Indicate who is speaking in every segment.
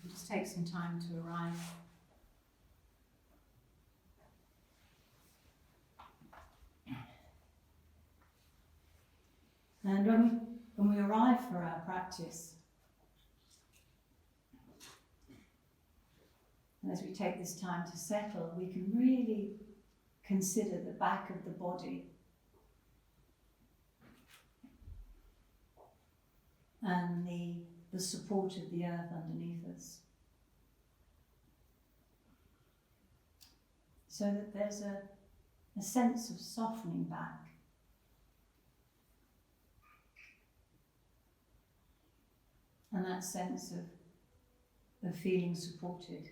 Speaker 1: Just take some time to arrive. And when we arrive for our practice, and as we take this time to settle, we can really consider the back of the body and the support of the earth underneath us. So that there's a sense of softening back. And that sense of feeling supported.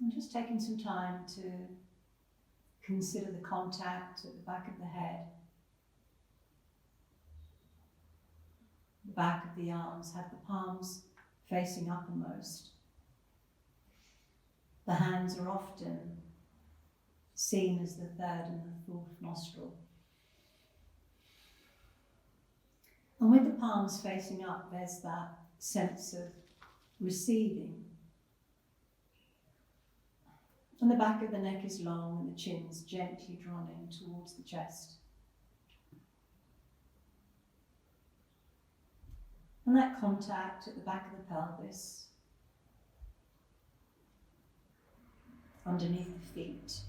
Speaker 1: And just taking some time to consider the contact at the back of the head, the back of the arms, have the palms facing uppermost. The hands are often seen as the third and the fourth nostril. And with the palms facing up, there's that sense of receiving. And the back of the neck is long and the chin's gently drawn in towards the chest. And that contact at the back of the pelvis, underneath the feet.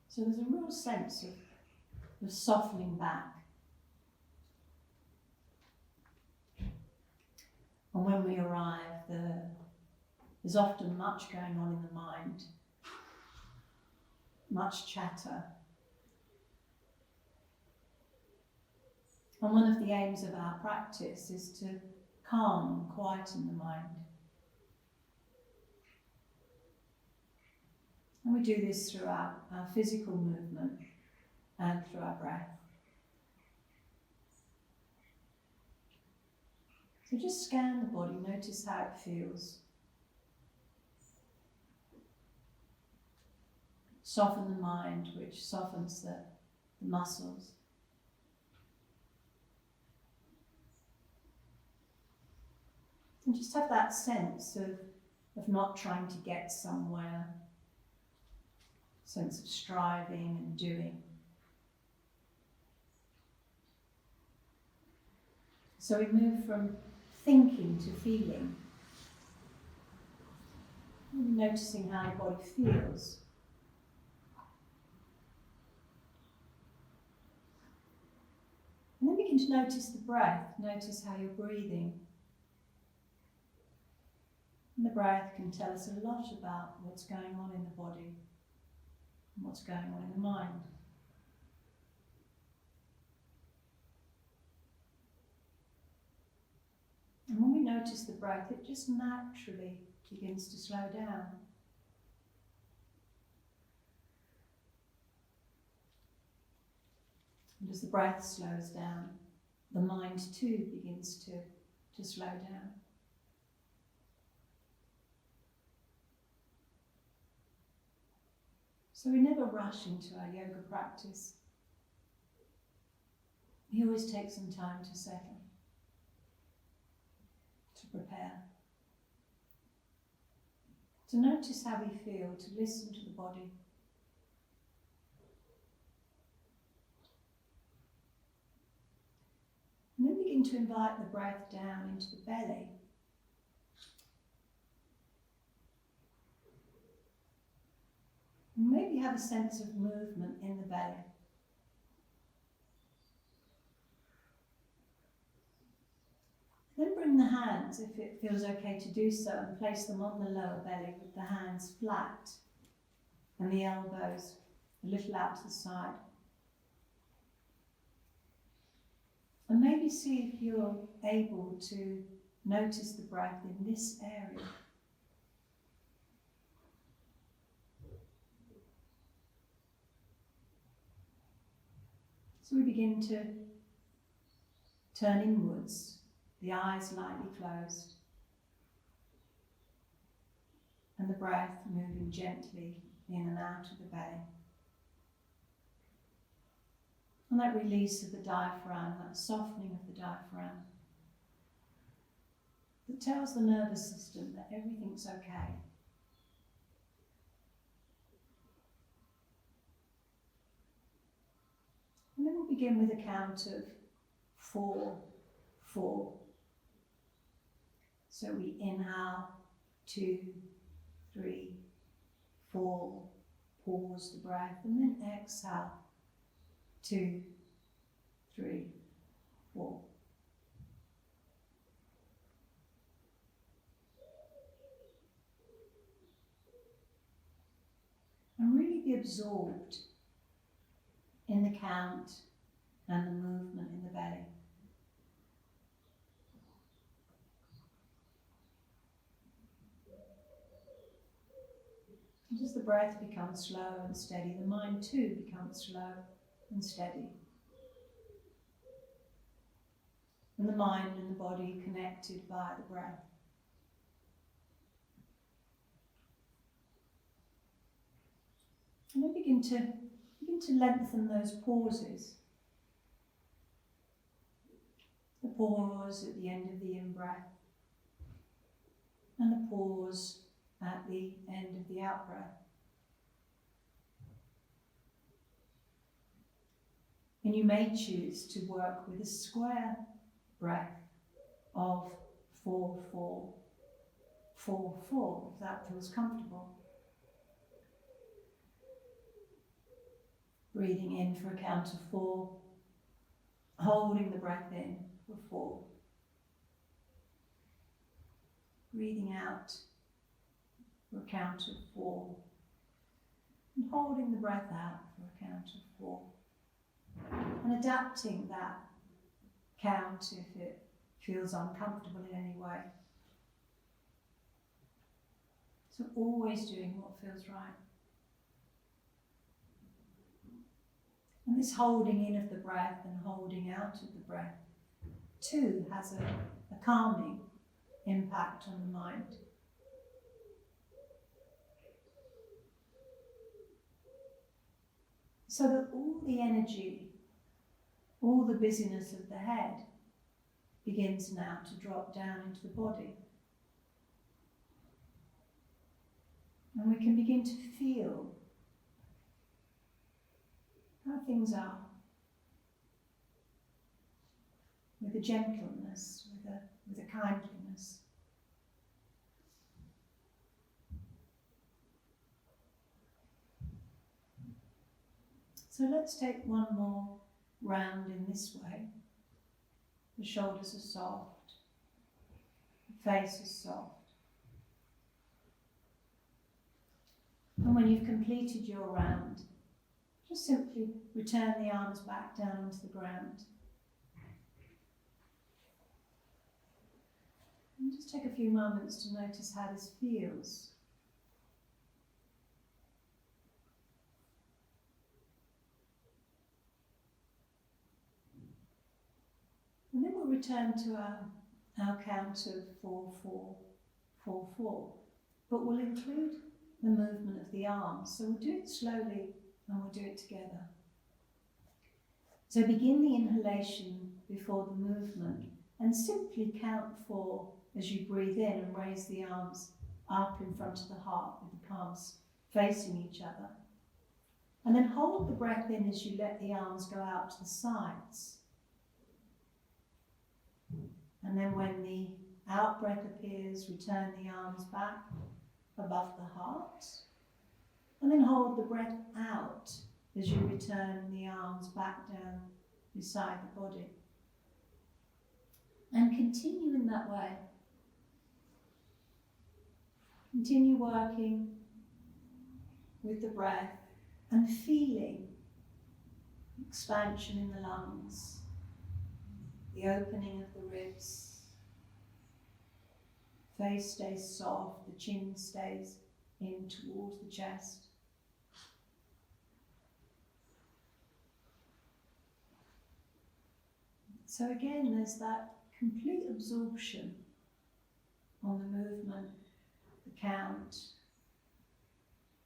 Speaker 1: So there's a real sense of softening back. And when we arrive, there's often much going on in the mind, much chatter. And one of the aims of our practice is to calm and quieten the mind. And we do this through our physical movement and through our breath. So just scan the body, notice how it feels. Soften the mind, which softens the muscles. And just have that sense of not trying to get somewhere, sense of striving and doing. So we move from thinking to feeling. Noticing how the body feels. And then begin to notice the breath. Notice how you're breathing. And the breath can tell us a lot about what's going on in the body and what's going on in the mind. And when we notice the breath, it just naturally begins to slow down. And as the breath slows down, the mind too begins to slow down. So we never rush into our yoga practice. We always take some time to settle, to prepare, to notice how we feel, to listen to the body. And then begin to invite the breath down into the belly. And maybe have a sense of movement in the belly. Then bring the hands, if it feels okay to do so, and place them on the lower belly with the hands flat and the elbows a little out to the side. And maybe see if you're able to notice the breath in this area. So we begin to turn inwards, the eyes lightly closed, and the breath moving gently in and out of the belly. And that release of the diaphragm, that softening of the diaphragm, that tells the nervous system that everything's okay. And then we'll begin with a count of 4, 4. So we inhale, 2, 3, 4, pause the breath, and then exhale, 2, 3, 4. And really be absorbed in the count and the movement in the belly. And as the breath becomes slow and steady, the mind too becomes slow and steady. And the mind and the body connected by the breath. And then begin to lengthen those pauses. The pause at the end of the in-breath and the pause at the end of the out-breath. And you may choose to work with a square breath of 4, 4, 4, 4, if that feels comfortable. Breathing in for a count of 4, holding the breath in for 4. Breathing out for a count of 4, and holding the breath out for a count of 4. And adapting that count if it feels uncomfortable in any way. So always doing what feels right. And this holding in of the breath and holding out of the breath too has a calming impact on the mind. So that all the energy, all the busyness of the head begins now to drop down into the body. And we can begin to feel how things are, with a gentleness, with a kindliness. So let's take one more round in this way. The shoulders are soft, the face is soft. And when you've completed your round, just simply return the arms back down onto the ground. And just take a few moments to notice how this feels. And then we'll return to our count of 4, 4, 4, 4. But we'll include the movement of the arms. So we'll do it slowly and we'll do it together. So begin the inhalation before the movement and simply count 4 as you breathe in and raise the arms up in front of the heart with the palms facing each other. And then hold the breath in as you let the arms go out to the sides. And then when the out breath appears, return the arms back above the heart. And then hold the breath out as you return the arms back down beside the body. And continue in that way. Continue working with the breath and feeling expansion in the lungs, the opening of the ribs. Face stays soft, the chin stays in towards the chest. So again, there's that complete absorption on the movement, the count,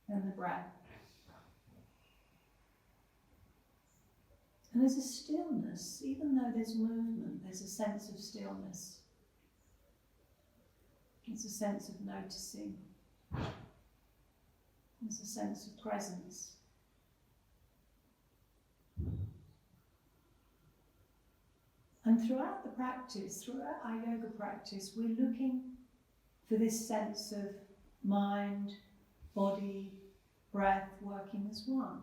Speaker 1: and the breath. And there's a stillness, even though there's movement, there's a sense of stillness. There's a sense of noticing. There's a sense of presence. And throughout the practice, throughout our yoga practice, we're looking for this sense of mind, body, breath working as one.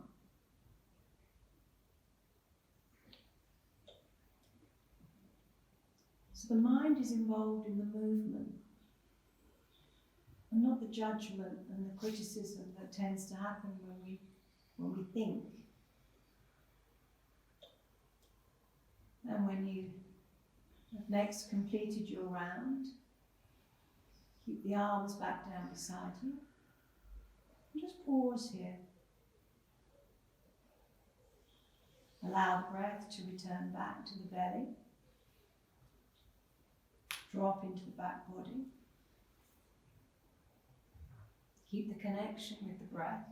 Speaker 1: So the mind is involved in the movement, and not the judgment and the criticism that tends to happen when we think. And when you have next completed your round, keep the arms back down beside you. And just pause here. Allow the breath to return back to the belly. Drop into the back body. Keep the connection with the breath.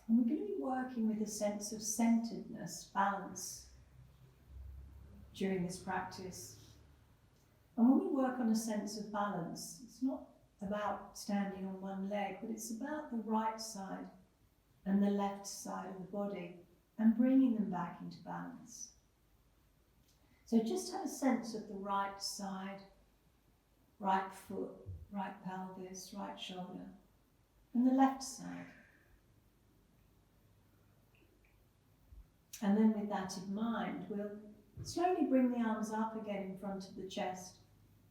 Speaker 1: And we're going to be working with a sense of centeredness, balance, during this practice. And when we work on a sense of balance, it's not about standing on one leg, but it's about the right side and the left side of the body and bringing them back into balance. So just have a sense of the right side, right foot, right pelvis, right shoulder, and the left side. And then with that in mind, we'll slowly bring the arms up again in front of the chest,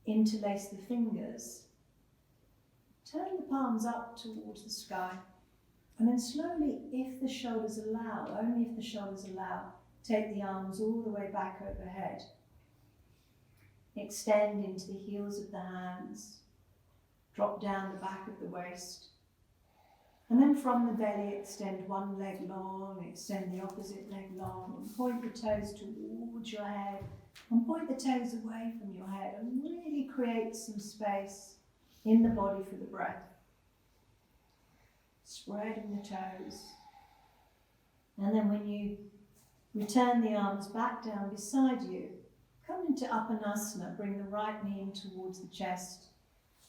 Speaker 1: interlace the fingers, turn the palms up towards the sky, and then slowly, if the shoulders allow, only if the shoulders allow, take the arms all the way back overhead. Extend into the heels of the hands, drop down the back of the waist, and then from the belly extend one leg long, extend the opposite leg long, and point the toes towards your head, and point the toes away from your head, and really create some space in the body for the breath. Spreading the toes. And then when you return the arms back down beside you, come into Uppanasana, bring the right knee in towards the chest,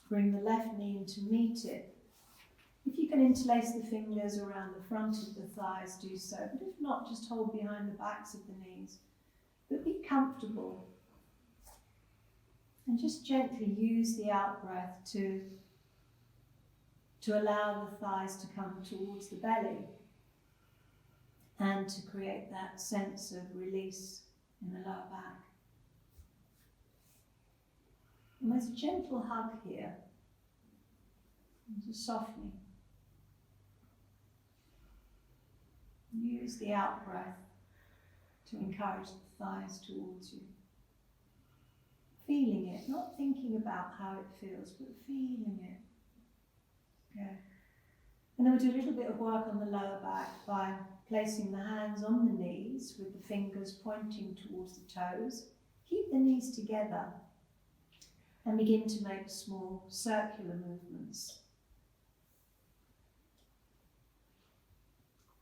Speaker 1: bring the left knee in to meet it. If you can interlace the fingers around the front of the thighs, do so, but if not, just hold behind the backs of the knees. But be comfortable and just gently use the out-breath to allow the thighs to come towards the belly and to create that sense of release in the lower back. And there's a gentle hug here, just softening. Use the out-breath to encourage the thighs towards you. Feeling it, not thinking about how it feels, but feeling it. Okay. And then we'll do a little bit of work on the lower back by placing the hands on the knees with the fingers pointing towards the toes. Keep the knees together and begin to make small circular movements.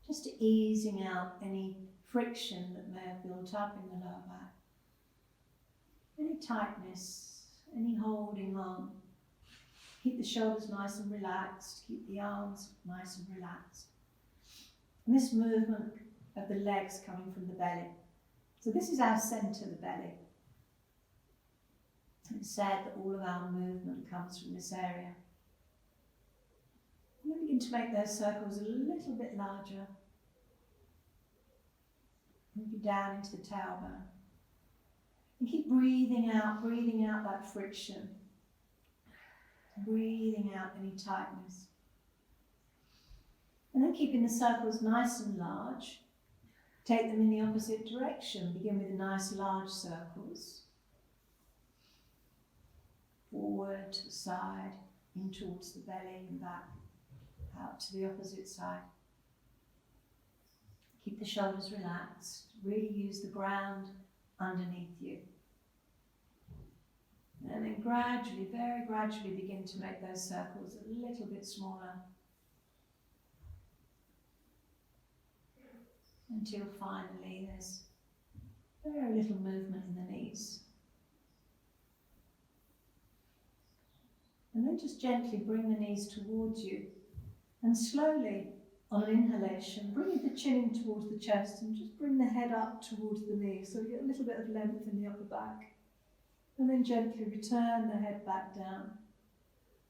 Speaker 1: Just easing out any friction that may have built up in the lower back. Any tightness, any holding on. Keep the shoulders nice and relaxed, keep the arms nice and relaxed. And this movement of the legs coming from the belly. So this is our centre, the belly. It's said that all of our movement comes from this area. And then begin to make those circles a little bit larger. Move you down into the tailbone. And keep breathing out that friction. Breathing out any tightness. And then keeping the circles nice and large. Take them in the opposite direction. Begin with nice large circles. Forward to the side, in towards the belly and back, out to the opposite side. Keep the shoulders relaxed. Really use the ground underneath you. And then gradually, very gradually begin to make those circles a little bit smaller. until finally there's very little movement in the knees. And then just gently bring the knees towards you, and slowly, on an inhalation, bring the chin in towards the chest and just bring the head up towards the knee, so you get a little bit of length in the upper back. And then gently return the head back down.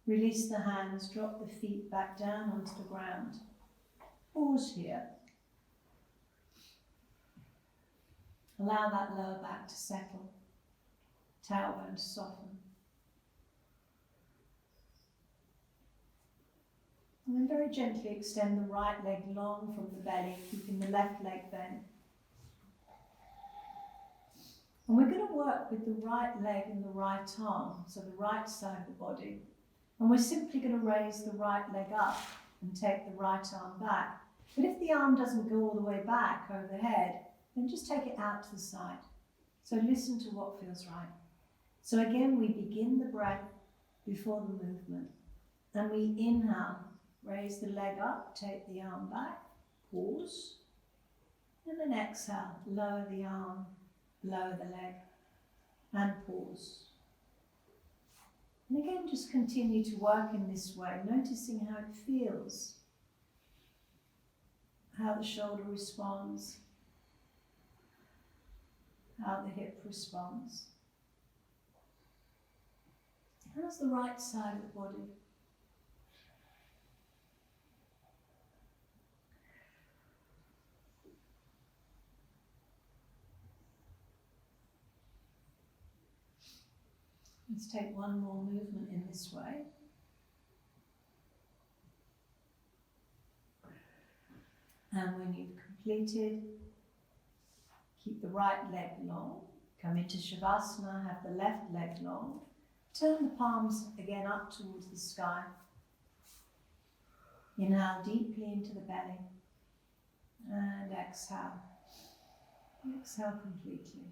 Speaker 1: Release the hands, drop the feet back down onto the ground. Pause here. Allow that lower back to settle, tailbone to soften. And then very gently extend the right leg long from the belly, keeping the left leg bent. And we're going to work with the right leg and the right arm, so the right side of the body. And we're simply going to raise the right leg up and take the right arm back. But if the arm doesn't go all the way back overhead, then just take it out to the side. So listen to what feels right. So again, we begin the breath before the movement. And we inhale, raise the leg up, take the arm back, pause. And then exhale, lower the arm, lower the leg, and pause. And again, just continue to work in this way, noticing how it feels, how the shoulder responds, how the hip responds. How's the right side of the body? Let's take one more movement in this way. And when you've completed, keep the right leg long. Come into Shavasana, have the left leg long. Turn the palms again up towards the sky. Inhale deeply into the belly. And exhale. Exhale completely.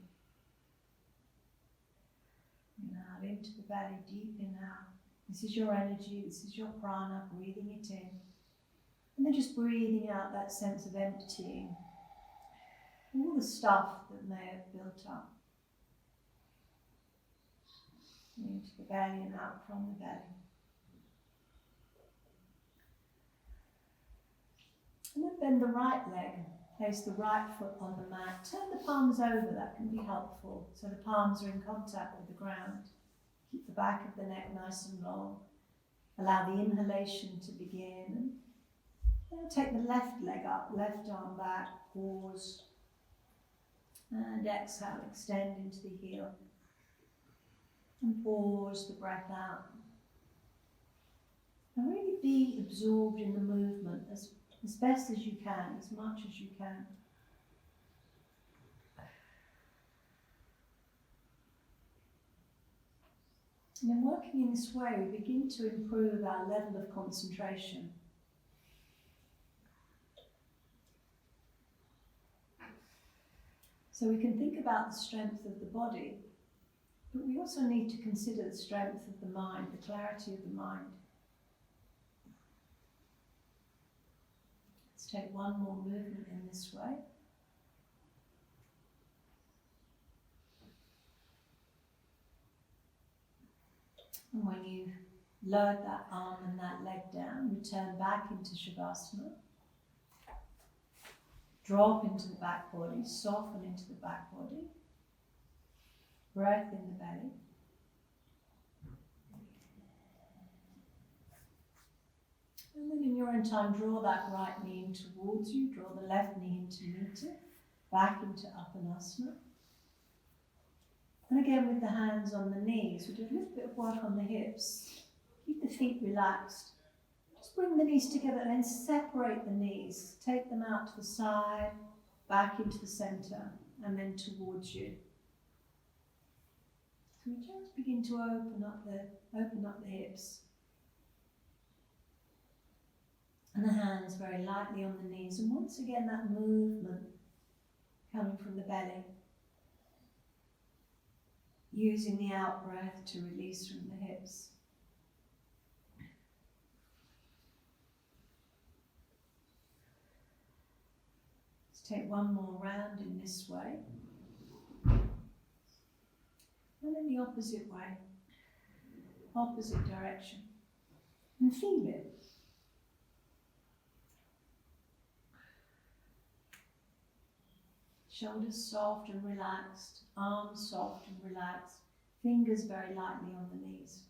Speaker 1: Inhale into the belly, deep inhale. This is your energy, this is your prana, breathing it in. And then just breathing out that sense of emptying all the stuff that may have built up. Into the belly and out from the belly. And then bend the right leg. Place the right foot on the mat. Turn the palms over, that can be helpful. So the palms are in contact with the ground. Keep the back of the neck nice and long. Allow the inhalation to begin. And take the left leg up, left arm back, pause. And exhale, extend into the heel. And pause the breath out. And really be absorbed in the movement as best as you can, as much as you can. And then working in this way, we begin to improve our level of concentration. So we can think about the strength of the body, but we also need to consider the strength of the mind, the clarity of the mind. Let's take one more movement in this way. And when you've lowered that arm and that leg down, return back into Shavasana. Drop into the back body, soften into the back body. Breath in the belly. And then in your own time, draw that right knee in towards you, draw the left knee in to meet it, back into Uttanasana. And again with the hands on the knees, we do a little bit of work on the hips. Keep the feet relaxed. Just bring the knees together and then separate the knees. Take them out to the side, back into the center, and then towards you. So we just begin to open up the hips. And the hands very lightly on the knees. And once again, that movement coming from the belly. Using the out breath to release from the hips. Let's take one more round in this way. And then the opposite way, opposite direction. And feel it. Shoulders soft and relaxed, arms soft and relaxed, fingers very lightly on the knees.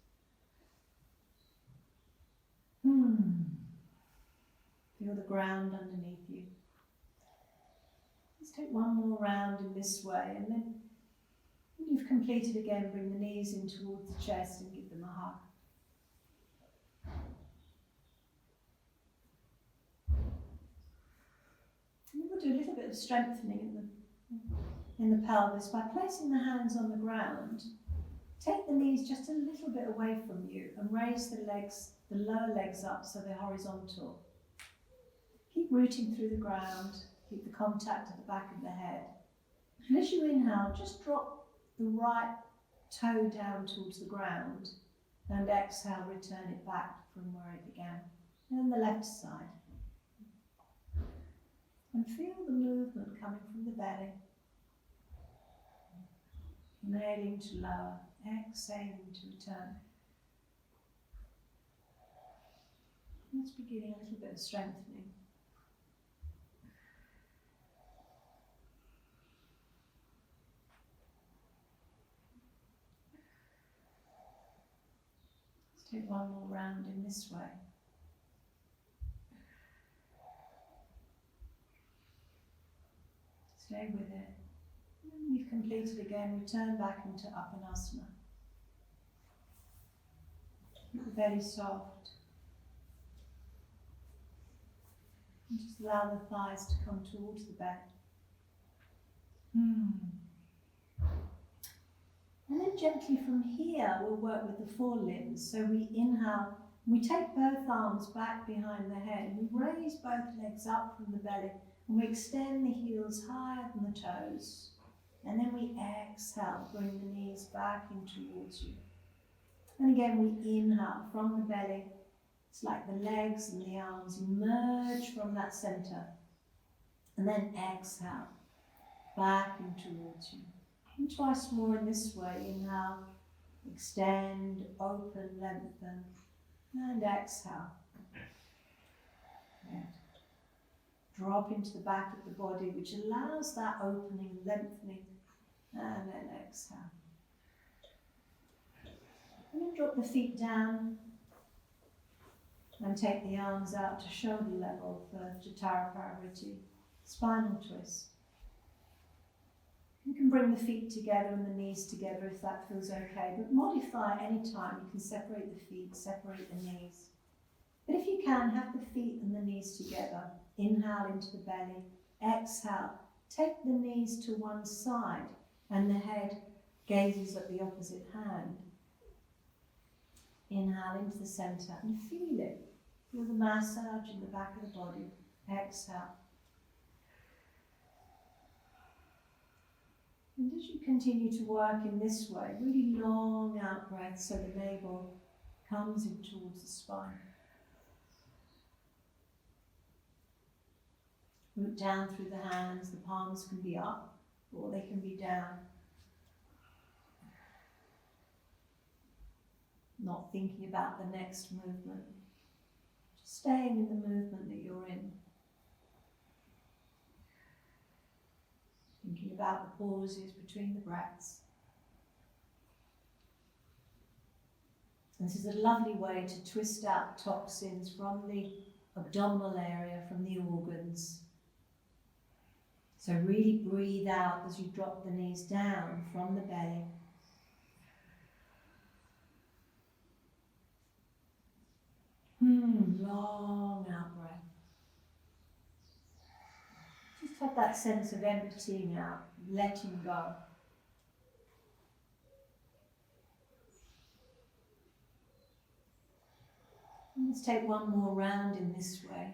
Speaker 1: Feel the ground underneath you. Let's take one more round in this way, and then when you've completed again, bring the knees in towards the chest and give them a hug. And we'll do a little bit of strengthening in the pelvis by placing the hands on the ground. Take the knees just a little bit away from you and raise the legs, the lower legs up so they're horizontal. Keep rooting through the ground, keep the contact at the back of the head. And as you inhale, just drop the right toe down towards the ground and exhale, return it back from where it began. And the left side. And feel the movement coming from the belly. Inhaling to lower, exhaling to return. Let's begin a little bit of strengthening. Let's take one more round in this way. Stay with it. When you've completed again, return back into Apanasana. Keep the belly soft. And just allow the thighs to come towards the back. And then gently from here, we'll work with the forelimbs. So we inhale, we take both arms back behind the head, and we raise both legs up from the belly, and we extend the heels higher than the toes. And then we exhale, bring the knees back in towards you. And again, we inhale from the belly. It's like the legs and the arms emerge from that center. And then exhale, back in towards you. And twice more in this way. Inhale, extend, open, lengthen, and exhale. Good. Drop into the back of the body, which allows that opening, lengthening, and then exhale. And then drop the feet down and take the arms out to shoulder level for Jatara Parivriti, spinal twist. You can bring the feet together and the knees together if that feels okay, but modify any time. You can separate the feet, separate the knees. But if you can, have the feet and the knees together. Inhale into the belly, exhale. Take the knees to one side and the head gazes at the opposite hand. Inhale into the center and feel it. Feel the massage in the back of the body. Exhale. And as you continue to work in this way, really long out breath so the navel comes in towards the spine. Root down through the hands, the palms can be up or they can be down. Not thinking about the next movement, just staying in the movement that you're in. Thinking about the pauses between the breaths. This is a lovely way to twist out toxins from the abdominal area, from the organs. So really breathe out as you drop the knees down from the belly. Long out breath. Just have that sense of emptying out, letting go. And let's take one more round in this way.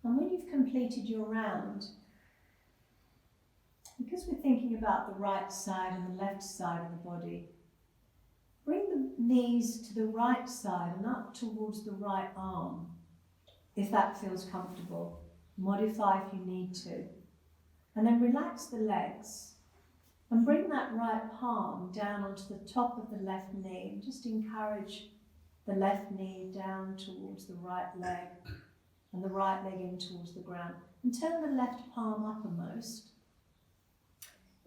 Speaker 1: And when you've completed your round, because we're thinking about the right side and the left side of the body, Bring the knees to the right side and up towards the right arm, if that feels comfortable. Modify if you need to. And then relax the legs and bring that right palm down onto the top of the left knee. And just encourage the left knee down towards the right leg and the right leg in towards the ground. And turn the left palm uppermost.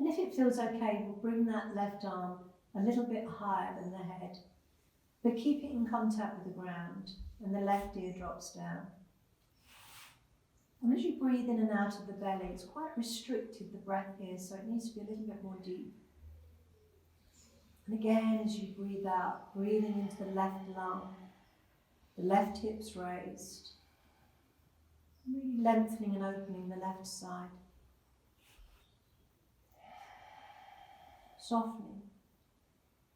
Speaker 1: And if it feels okay, we'll bring that left arm a little bit higher than the head, but keep it in contact with the ground, and the left ear drops down. And as you breathe in and out of the belly, it's quite restricted, the breath here, so it needs to be a little bit more deep. And again, as you breathe out, breathing into the left lung, the left hips raised, really lengthening and opening the left side. Softening.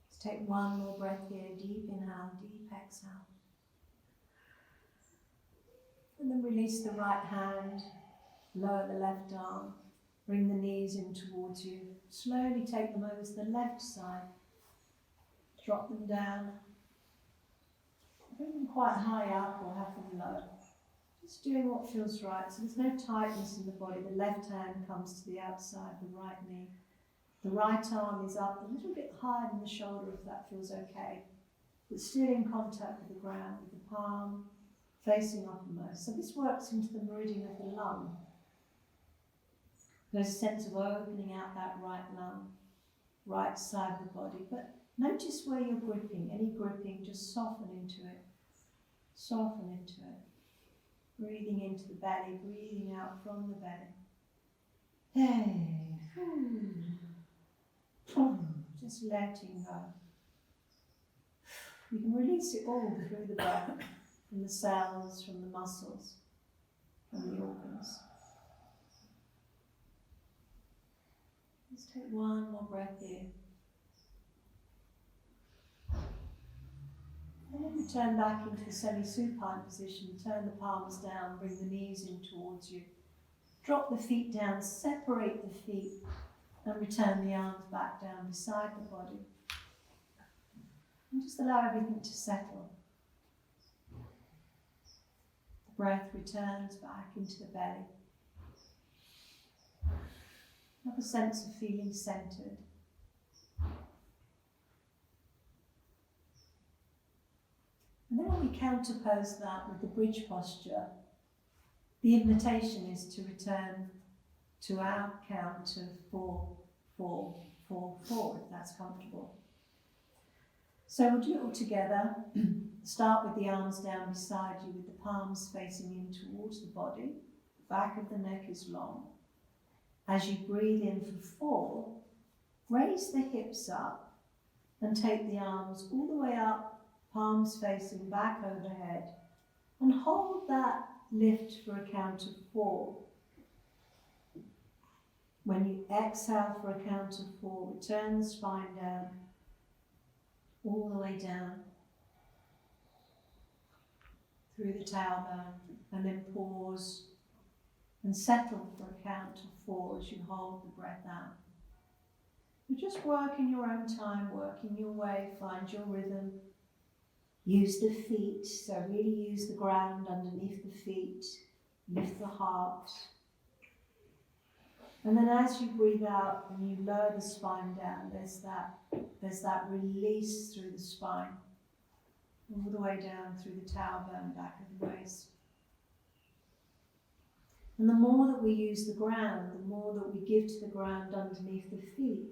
Speaker 1: Let's take one more breath here. Deep inhale, deep exhale. And then release the right hand, lower the left arm, bring the knees in towards you. Slowly take them over to the left side. Drop them down. Bring them quite high up or have them low. Just doing what feels right. So there's no tightness in the body. The left hand comes to the outside, the right knee. The right arm is up a little bit higher than the shoulder if that feels okay. But still in contact with the ground, with the palm facing uppermost. So this works into the meridian of the lung. There's a sense of opening out that right lung, right side of the body. But notice where you're gripping. Any gripping, just soften into it. Soften into it. Breathing into the belly, breathing out from the belly. Hey. Just letting go. You can release it all through the breath, from the cells, from the muscles, from the organs. Let's take one more breath here. And then return back into the semi-supine position. Turn the palms down, bring the knees in towards you. Drop the feet down, separate the feet, and return the arms back down beside the body. And just allow everything to settle. The breath returns back into the belly. Have a sense of feeling centered. And then when we counterpose that with the bridge posture, the invitation is to return to our count of 4, 4, 4, 4, if that's comfortable. So we'll do it all together. Start with the arms down beside you with the palms facing in towards the body. The back of the neck is long. As you breathe in for 4, raise the hips up and take the arms all the way up, palms facing back overhead, and hold that lift for a count of 4. When you exhale for a count of 4, return the spine down, all the way down, through the tailbone, and then pause and settle for a count of 4 as you hold the breath out. You just work in your own time, work in your way, find your rhythm. Use the feet, so really use the ground underneath the feet, lift the heart. And then as you breathe out and you lower the spine down, there's that release through the spine, all the way down through the tailbone, back of the waist. And the more that we use the ground, the more that we give to the ground underneath the feet,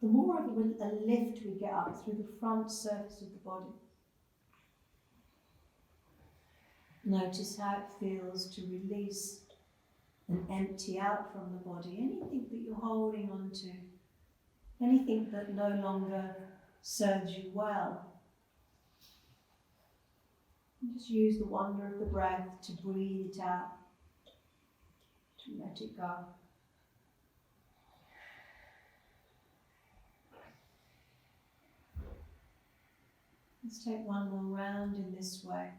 Speaker 1: the more of a lift we get up through the front surface of the body. Notice how it feels to release and empty out from the body anything that you're holding on to, anything that no longer serves you well. And just use the wonder of the breath to breathe it out, to let it go. Let's take one more round in this way.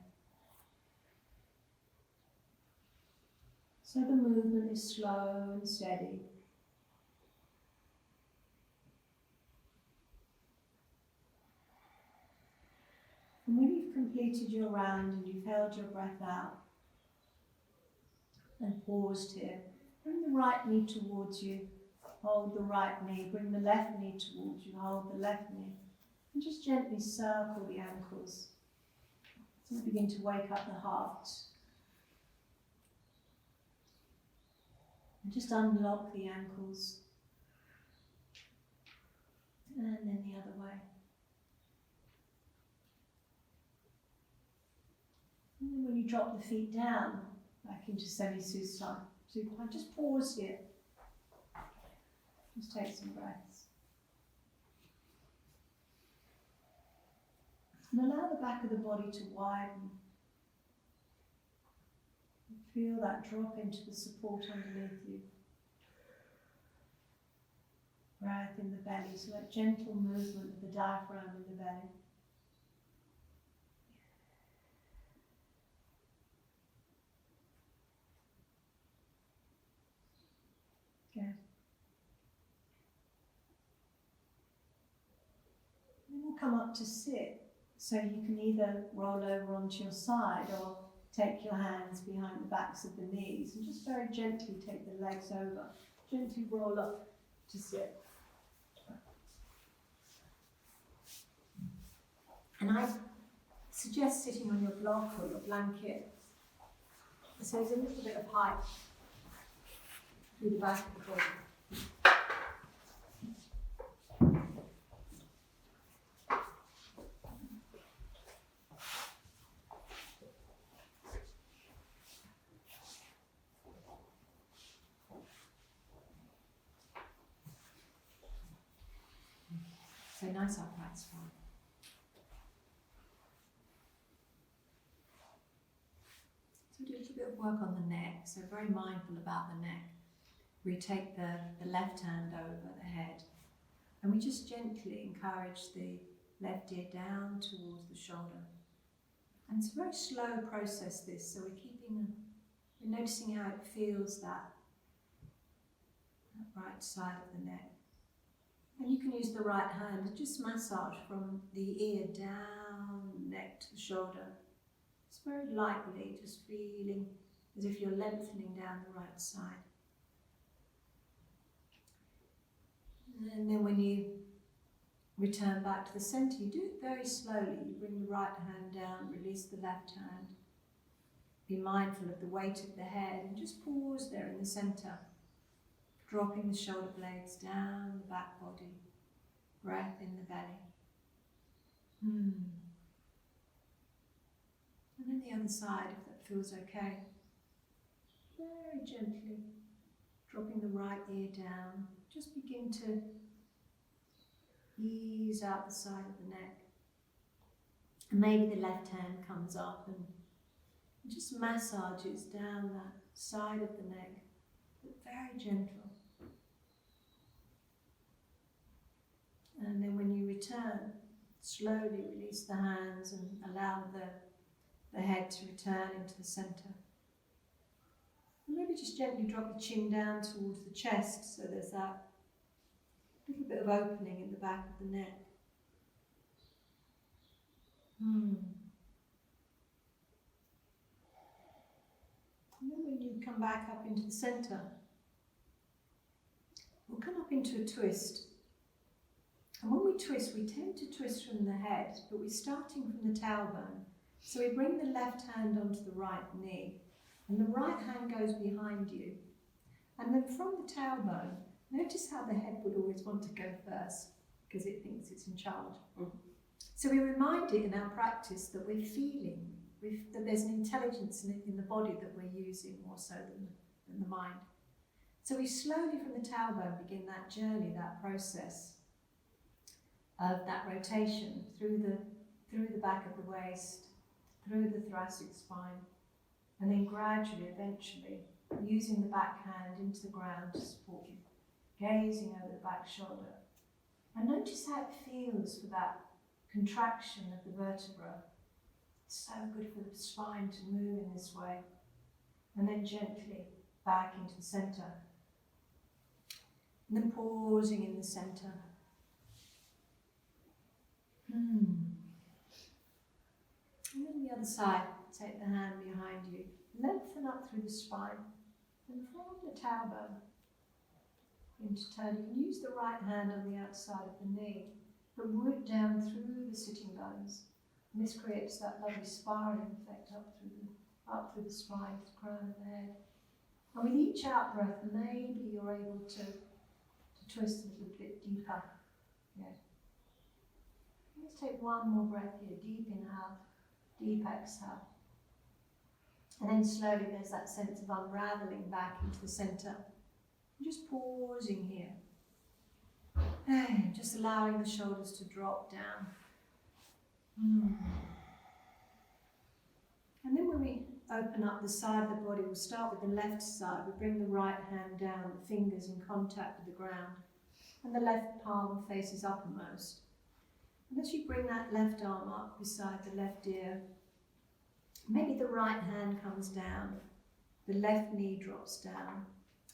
Speaker 1: So the movement is slow and steady. completed your round and you've held your breath out and paused here, bring the right knee towards you, hold the right knee, bring the left knee towards you, hold the left knee, and just gently circle the ankles. So we begin to wake up the heart. And just unlock the ankles. And then the other way. And then when you drop the feet down, back into semi-supine, just pause here. Just take some breaths. And allow the back of the body to widen. Feel that drop into the support underneath you. Breath in the belly, so that gentle movement of the diaphragm in the belly. Good. Then we'll come up to sit. So you can either roll over onto your side or take your hands behind the backs of the knees and just very gently take the legs over. Gently roll up to sit. And I suggest sitting on your block or your blanket. So there's a little bit of height through the back of the body. So nice upright spine. So we do a little bit of work on the neck, so very mindful about the neck. We take the left hand over the head and we just gently encourage the left ear down towards the shoulder. And it's a very slow process this, so we're noticing how it feels that right side of the neck. And you can use the right hand to just massage from the ear down, neck to the shoulder. It's very lightly, just feeling as if you're lengthening down the right side. And then when you return back to the centre, you do it very slowly. You bring the right hand down, release the left hand. Be mindful of the weight of the head and just pause there in the centre. Dropping the shoulder blades down the back body, breath in the belly. And then the other side, if that feels okay. Very gently, dropping the right ear down. Just begin to ease out the side of the neck. And maybe the left hand comes up and just massages down that side of the neck, but very gentle. And then when you return, slowly release the hands and allow the head to return into the centre. And maybe just gently drop the chin down towards the chest, so there's that little bit of opening in the back of the neck. And then when you come back up into the centre, we'll come up into a twist. And when we twist, we tend to twist from the head, but we're starting from the tailbone. So we bring the left hand onto the right knee, and the right hand goes behind you. And then from the tailbone, notice how the head would always want to go first, because it thinks it's in charge. So we remind it in our practice that we're feeling, that there's an intelligence in the body that we're using more so than the mind. So we slowly from the tailbone begin that journey, that process of that rotation through the back of the waist, through the thoracic spine, and then gradually, eventually, using the back hand into the ground to support you, gazing over the back shoulder. And notice how it feels for that contraction of the vertebra. It's so good for the spine to move in this way. And then gently back into the centre. And then pausing in the centre. And then the other side, take the hand behind you, lengthen up through the spine, and from the tailbone into turn. You can use the right hand on the outside of the knee, but root down through the sitting bones. And this creates that lovely spiraling effect up through the spine, to the crown of the head. And with each out breath, maybe you're able to twist a little bit deeper. Good. Let's take one more breath here. Deep inhale, deep exhale. And then slowly there's that sense of unraveling back into the centre. Just pausing here. And just allowing the shoulders to drop down. And then when we open up the side of the body, we'll start with the left side. We bring the right hand down, the fingers in contact with the ground, and the left palm faces uppermost. And as you bring that left arm up beside the left ear, maybe the right hand comes down, the left knee drops down,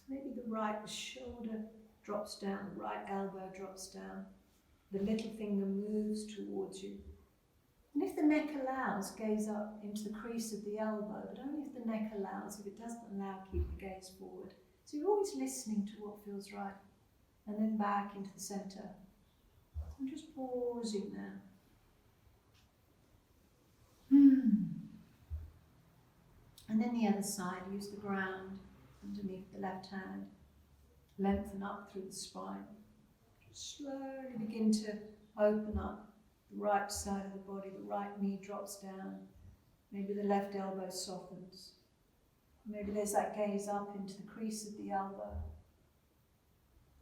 Speaker 1: maybe the right shoulder drops down, the right elbow drops down, the little finger moves towards you. And if the neck allows, gaze up into the crease of the elbow, but only if the neck allows. If it doesn't allow, keep the gaze forward. So you're always listening to what feels right. And then back into the centre. And just pausing there. And then the other side, use the ground underneath the left hand. Lengthen up through the spine. Just slowly begin to open up the right side of the body. The right knee drops down. Maybe the left elbow softens. Maybe there's that gaze up into the crease of the elbow.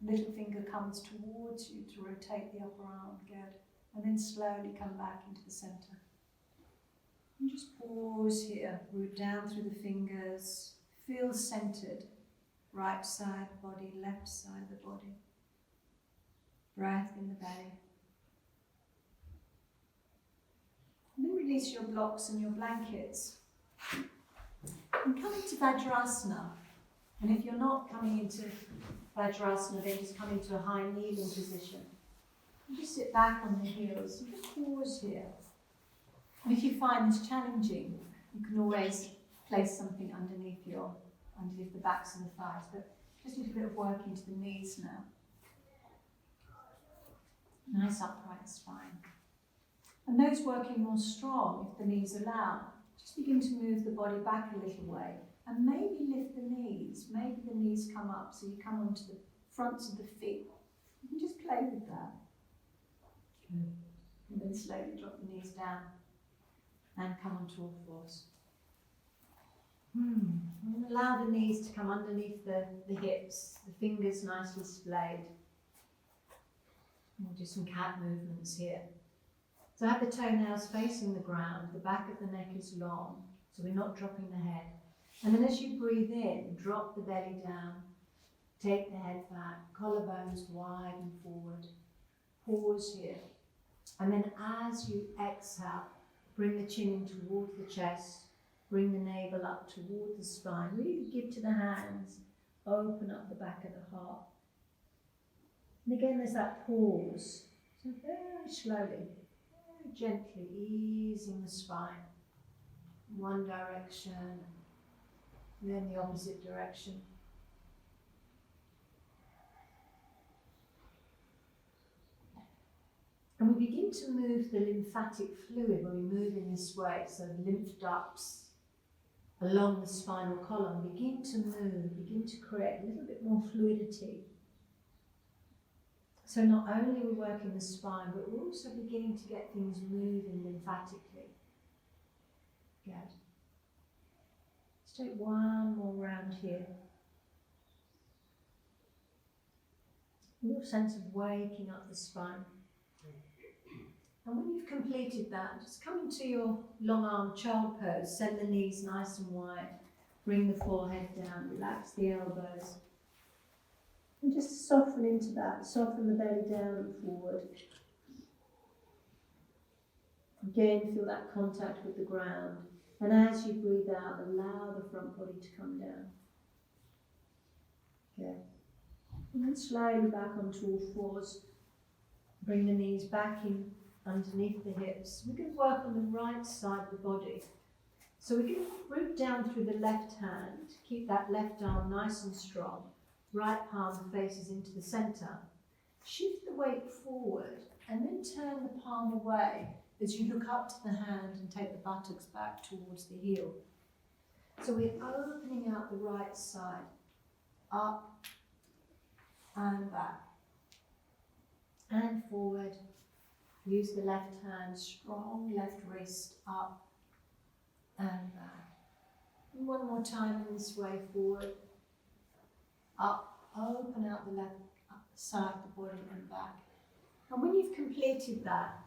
Speaker 1: Little finger comes towards you to rotate the upper arm, good. And then slowly come back into the centre. And just pause here, root down through the fingers, feel centred. Right side of the body, left side of the body. Breath in the belly. And then release your blocks and your blankets. And come into Vajrasana. And if you're not coming into Vajrasana, then just come into a high kneeling position. And just sit back on the heels and just pause here. And if you find this challenging, you can always place something underneath the backs and the thighs, but just a little bit of work into the knees now. Nice upright spine. And those working more strong, if the knees allow, just begin to move the body back a little way. And maybe lift the knees. Maybe the knees come up so you come onto the fronts of the feet. You can just play with that. Good. And then slowly drop the knees down and come onto all fours. And allow the knees to come underneath the hips, the fingers nicely splayed. We'll do some cat movements here. So have the toenails facing the ground, the back of the neck is long, so we're not dropping the head. And then as you breathe in, drop the belly down, take the head back, collarbones wide and forward. Pause here. And then as you exhale, bring the chin in towards the chest, bring the navel up toward the spine. Really give to the hands, open up the back of the heart. And again, there's that pause. So very slowly, very gently easing the spine. One direction, then the opposite direction. And we begin to move the lymphatic fluid when we move in this way. So the lymph ducts along the spinal column begin to move, begin to create a little bit more fluidity. So not only are we working the spine, but we're also beginning to get things moving lymphatically. Good. Let's take one more round here. Real sense of waking up the spine. And when you've completed that, just come into your long arm child pose. Send the knees nice and wide. Bring the forehead down. Relax the elbows. And just soften into that. Soften the belly down and forward. Again, feel that contact with the ground. And as you breathe out, allow the front body to come down. Okay. And then slowly back onto all fours. Bring the knees back in
Speaker 2: underneath the hips. We're going to work on the right side of the body. So we're going to root down through the left hand, keep that left arm nice and strong. Right palm faces into the centre. Shift the weight forward and then turn the palm away as you look up to the hand and take the buttocks back towards the heel. So we're opening out the right side, up and back, and forward. Use the left hand, strong left wrist, up and back. And one more time in this way, forward, up, open out the left side of the body and back. And when you've completed that,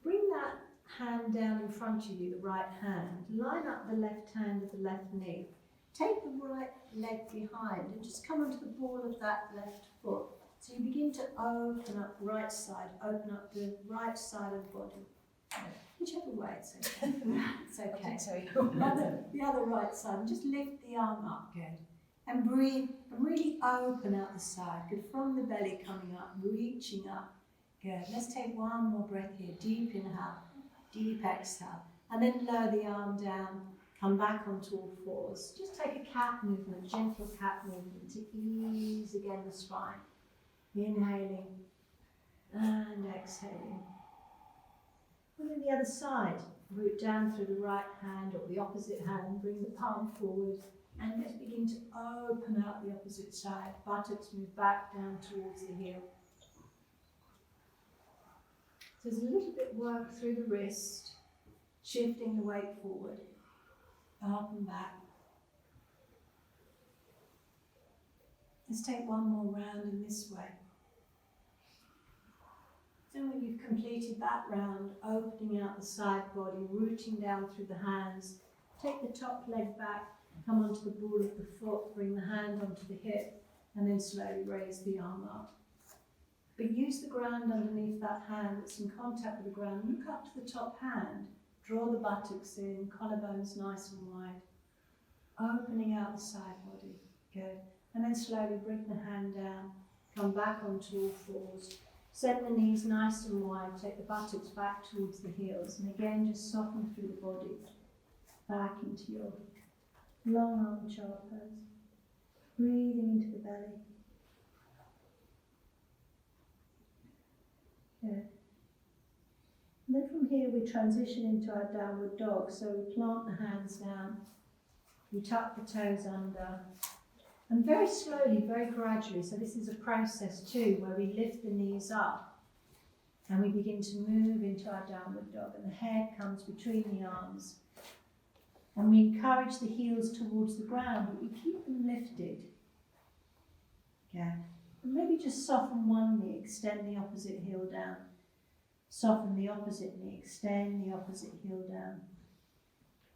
Speaker 2: bring that hand down in front of you, the right hand. Line up the left hand with the left knee. Take the right leg behind and just come onto the ball of that left foot. So you begin to open up the right side, open up the right side of the body. Whichever way, it's okay. It's okay. The other right side. And just lift the arm up, good. And breathe, and really open out the side. Good, from the belly coming up, reaching up. Good, let's take one more breath here. Deep inhale, deep exhale. And then lower the arm down, come back onto all fours. Just take a cat movement, gentle cat movement to ease again the spine. Inhaling and exhaling. And then the other side, root down through the right hand or the opposite hand, bring the palm forward. And let's begin to open out the opposite side. Buttocks move back down towards the heel. So there's a little bit work through the wrist, shifting the weight forward, up and back. Let's take one more round in this way. Then when you've completed that round, opening out the side body, rooting down through the hands, take the top leg back, come onto the ball of the foot, bring the hand onto the hip, and then slowly raise the arm up. But use the ground underneath that hand that's in contact with the ground. Look up to the top hand, draw the buttocks in, collarbones nice and wide. Opening out the side body, good. And then slowly bring the hand down, come back onto all fours. Set the knees nice and wide, take the buttocks back towards the heels, and again just soften through the body, back into your long arm child pose. Breathing into the belly. Good. And then from here we transition into our downward dog. So we plant the hands down, we tuck the toes under, and very slowly, very gradually, so this is a process too, where we lift the knees up and we begin to move into our downward dog, and the head comes between the arms. And we encourage the heels towards the ground, but we keep them lifted. Okay. And maybe just soften one knee, extend the opposite heel down. Soften the opposite knee, extend the opposite heel down.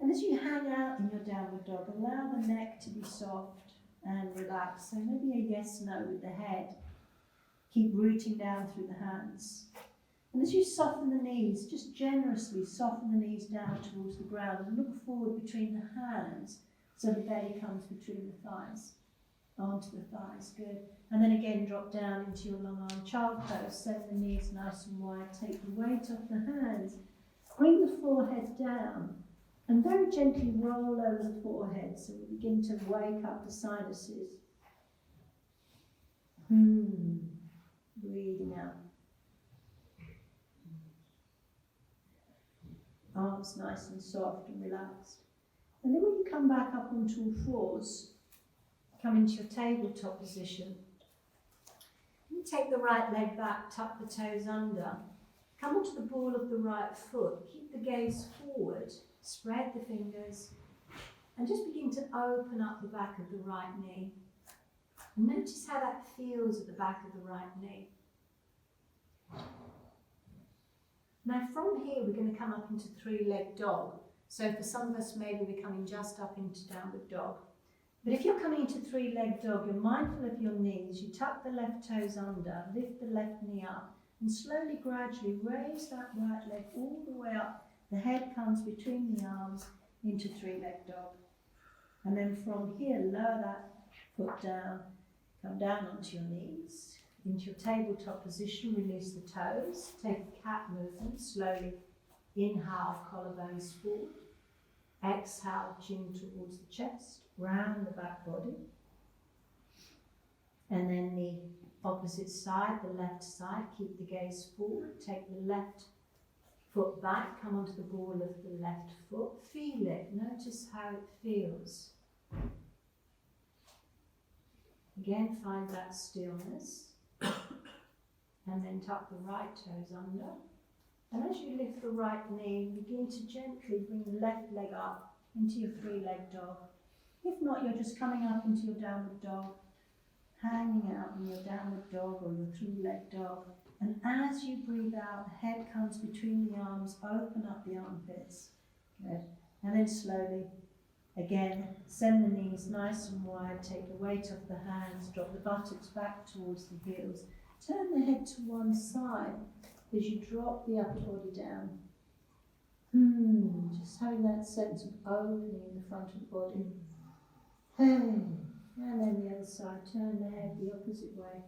Speaker 2: And as you hang out in your downward dog, allow the neck to be soft and relax. So maybe a yes, no with the head. Keep rooting down through the hands. And as you soften the knees, just generously soften the knees down towards the ground and look forward between the hands so the belly comes between the thighs, onto the thighs, good. And then again drop down into your long arm child pose, send the knees nice and wide, take the weight off the hands, bring the forehead down and very gently roll over the forehead so we begin to wake up the sinuses. Breathing out. Arms nice and soft and relaxed. And then when you come back up onto all fours, come into your tabletop position. You take the right leg back, tuck the toes under. Come onto the ball of the right foot. Keep the gaze forward. Spread the fingers. And just begin to open up the back of the right knee. And notice how that feels at the back of the right knee. Now from here we're going to come up into three-leg dog. So for some of us maybe we're coming just up into downward dog. But if you're coming into three-leg dog, you're mindful of your knees. You tuck the left toes under, lift the left knee up, and slowly, gradually raise that right leg all the way up. The head comes between the arms into three-leg dog. And then from here, lower that foot down, come down onto your knees. into your tabletop position, release the toes, take a cat movement, slowly inhale, collarbones forward, exhale, chin towards the chest, round the back body, and then the opposite side, the left side, keep the gaze forward, take the left foot back, come onto the ball of the left foot, feel it, notice how it feels. Again, find that stillness, and then tuck the right toes under. And as you lift the right knee, begin to gently bring the left leg up into your three-leg dog. If not, you're just coming up into your downward dog, hanging out in your downward dog or your three-leg dog. And as you breathe out, the head comes between the arms, open up the armpits. Good. And then slowly, again, send the knees nice and wide, take the weight off the hands, drop the buttocks back towards the heels. Turn the head to one side as you drop the upper body down. Just having that sense of opening in the front of the body. And then the other side, turn the head the opposite way.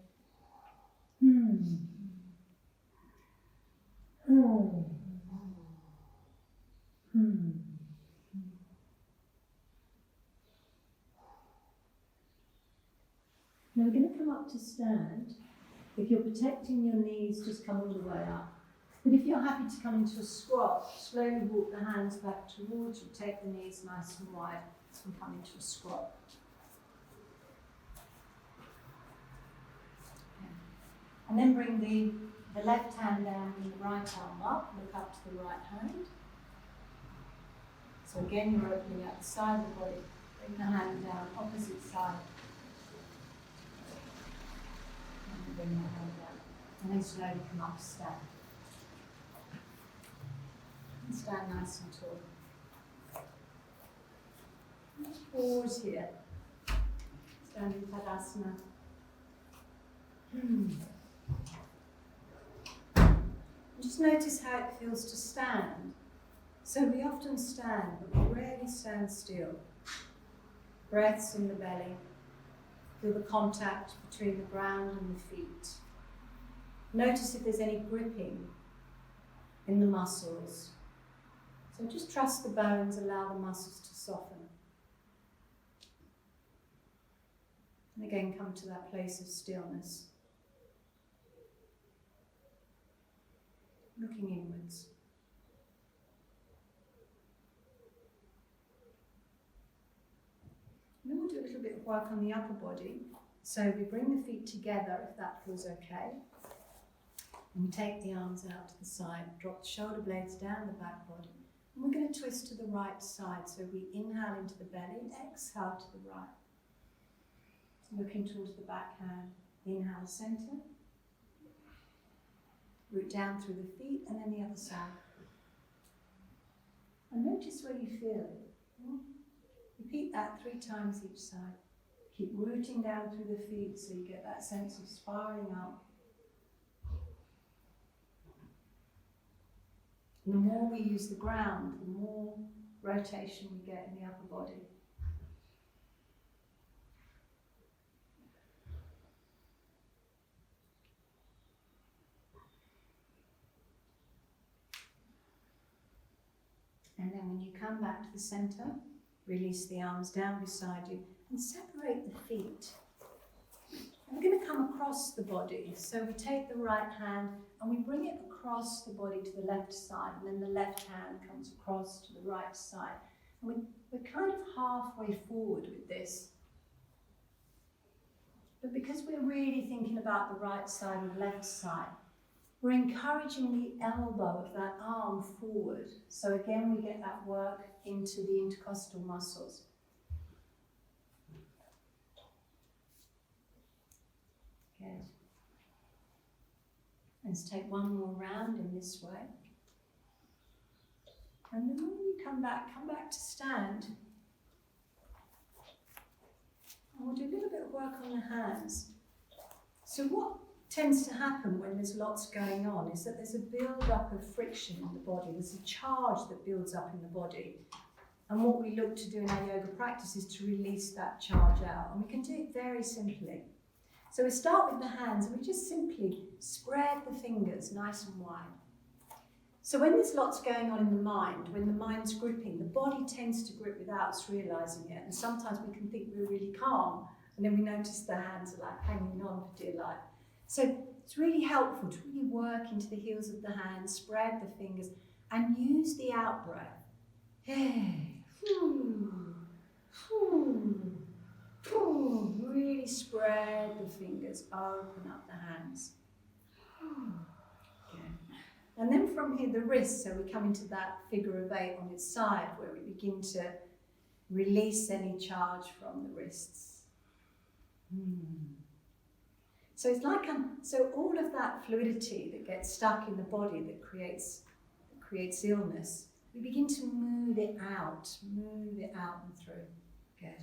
Speaker 2: Now we're going to come up to stand. If you're protecting your knees, just come all the way up. But if you're happy to come into a squat, slowly walk the hands back towards you, take the knees nice and wide, and come into a squat. Okay. And then bring the left hand down and the right arm up, look up to the right hand. So again, you're opening up the side of the body, bring the hand down, opposite side. Bring your hand down, and then slowly come up to stand. And stand nice and tall. Let's pause here. Stand in Tadasana. Just notice how it feels to stand. So we often stand, but we rarely stand still. Breaths in the belly. Feel the contact between the ground and the feet. Notice if there's any gripping in the muscles. So just trust the bones, allow the muscles to soften. And again, come to that place of stillness. Looking inwards. And then we'll do a little bit of work on the upper body. So we bring the feet together, if that feels okay. And we take the arms out to the side, drop the shoulder blades down the back body. And we're going to twist to the right side. So we inhale into the belly, exhale to the right. So looking towards the back hand, inhale center. Root down through the feet and then the other side. And notice where you feel it. Repeat that 3 times each side. Keep rooting down through the feet so you get that sense of spiraling up. And the more we use the ground, the more rotation we get in the upper body. And then when you come back to the center, release the arms down beside you and separate the feet. And we're going to come across the body. So we take the right hand and we bring it across the body to the left side, and then the left hand comes across to the right side. And we're kind of halfway forward with this. But because we're really thinking about the right side and the left side, we're encouraging the elbow of that arm forward. So again, we get that work into the intercostal muscles. Good. Let's take one more round in this way. And then when you come back to stand. And we'll do a little bit of work on the hands. So what tends to happen when there's lots going on is that there's a build-up of friction in the body. There's a charge that builds up in the body. And what we look to do in our yoga practice is to release that charge out. And we can do it very simply. So we start with the hands and we just simply spread the fingers nice and wide. So when there's lots going on in the mind, when the mind's gripping, the body tends to grip without us realising it. And sometimes we can think we're really calm, and then we notice the hands are like hanging on for dear life. So it's really helpful to really work into the heels of the hands, spread the fingers, and use the out breath. Hey, really spread the fingers, open up the hands. And then from here, the wrists, so we come into that figure of 8 on its side, where we begin to release any charge from the wrists. So it's like, so all of that fluidity that gets stuck in the body that creates illness, we begin to move it out and through. Good.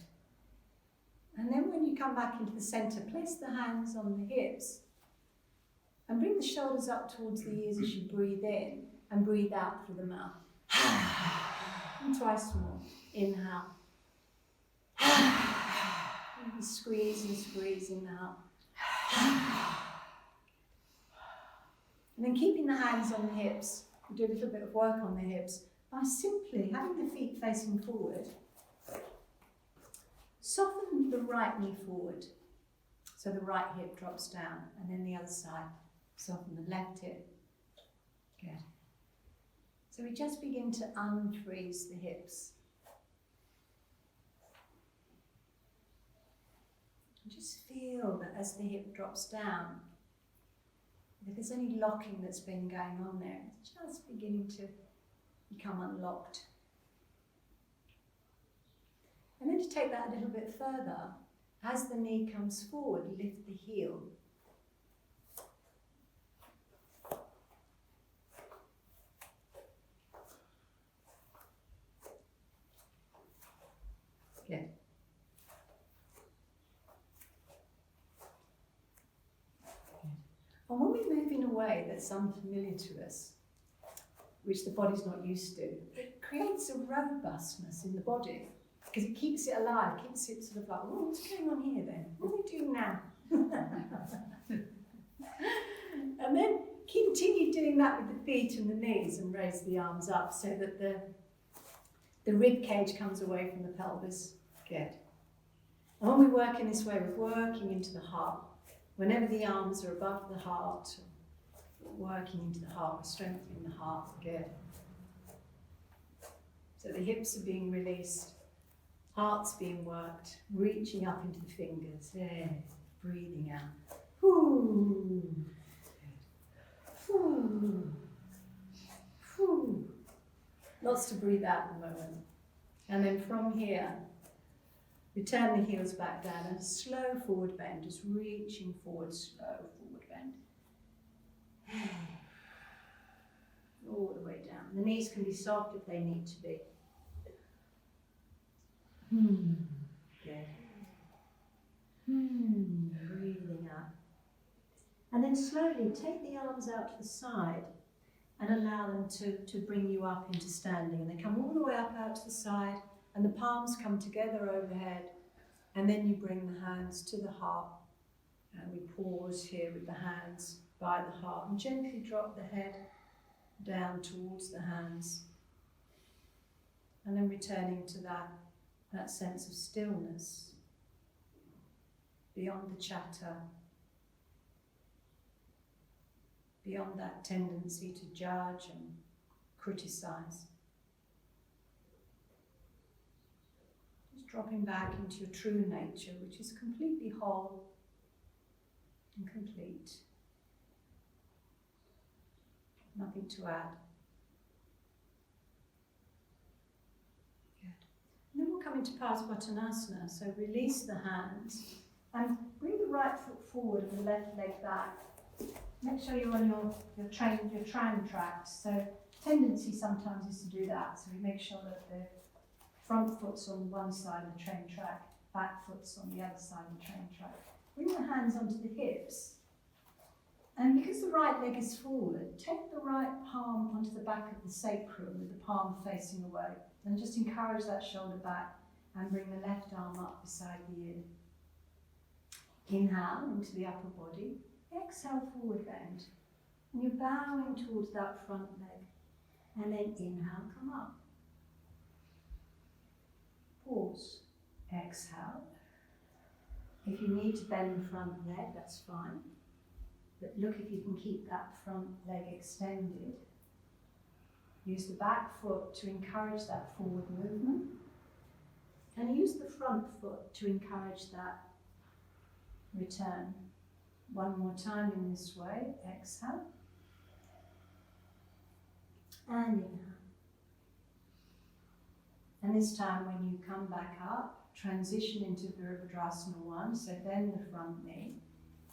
Speaker 2: And then when you come back into the center, place the hands on the hips, and bring the shoulders up towards the ears as you breathe in and breathe out through the mouth. And twice more. Inhale. And squeeze and squeeze in out. And then keeping the hands on the hips, we do a little bit of work on the hips by simply having the feet facing forward. Soften the right knee forward, so the right hip drops down, and then the other side. Soften the left hip. Good. So we just begin to unfreeze the hips. And just feel that as the hip drops down, if there's any locking that's been going on there, it's just beginning to become unlocked. And then to take that a little bit further, as the knee comes forward, lift the heel. Good. And when we move in a way that's unfamiliar to us, which the body's not used to, it creates a robustness in the body because it keeps it alive, keeps it sort of like, oh, what's going on here then? What are we doing now? And then continue doing that with the feet and the knees and raise the arms up so that the rib cage comes away from the pelvis. Good. And when we work in this way, we're working into the heart. Whenever the arms are above the heart, working into the heart, we're strengthening the heart. Good. So the hips are being released, heart's being worked, reaching up into the fingers. Yeah. Breathing out. Ooh. Ooh. Ooh. Lots to breathe out at the moment. And then from here, return the heels back down and a slow forward bend, just reaching forward, slow forward bend. All the way down. The knees can be soft if they need to be. Good. Breathing out. And then slowly take the arms out to the side and allow them to bring you up into standing. And they come all the way up out to the side, and the palms come together overhead, and then you bring the hands to the heart. And we pause here with the hands by the heart and gently drop the head down towards the hands. And then returning to that sense of stillness, beyond the chatter, beyond that tendency to judge and criticize. Just dropping back into your true nature, which is completely whole and complete. Nothing to add. Good. And then we'll come into Parsvottanasana, so release the hands and bring the right foot forward and the left leg back. Make sure you're on your tram tracks. So tendency sometimes is to do that. So we make sure that the front foot's on one side of the train track, back foot's on the other side of the train track. Bring the hands onto the hips. And because the right leg is forward, take the right palm onto the back of the sacrum with the palm facing away. And just encourage that shoulder back and bring the left arm up beside the ear.
Speaker 1: Inhale into the upper body. Exhale, forward bend. And you're bowing towards that front leg. And then inhale, come up. Pause. Exhale. If you need to bend the front leg, that's fine. But look if you can keep that front leg extended. Use the back foot to encourage that forward movement. And use the front foot to encourage that return. One more time in this way. Exhale. And inhale. And this time when you come back up, transition into Virabhadrasana 1. So bend the front knee.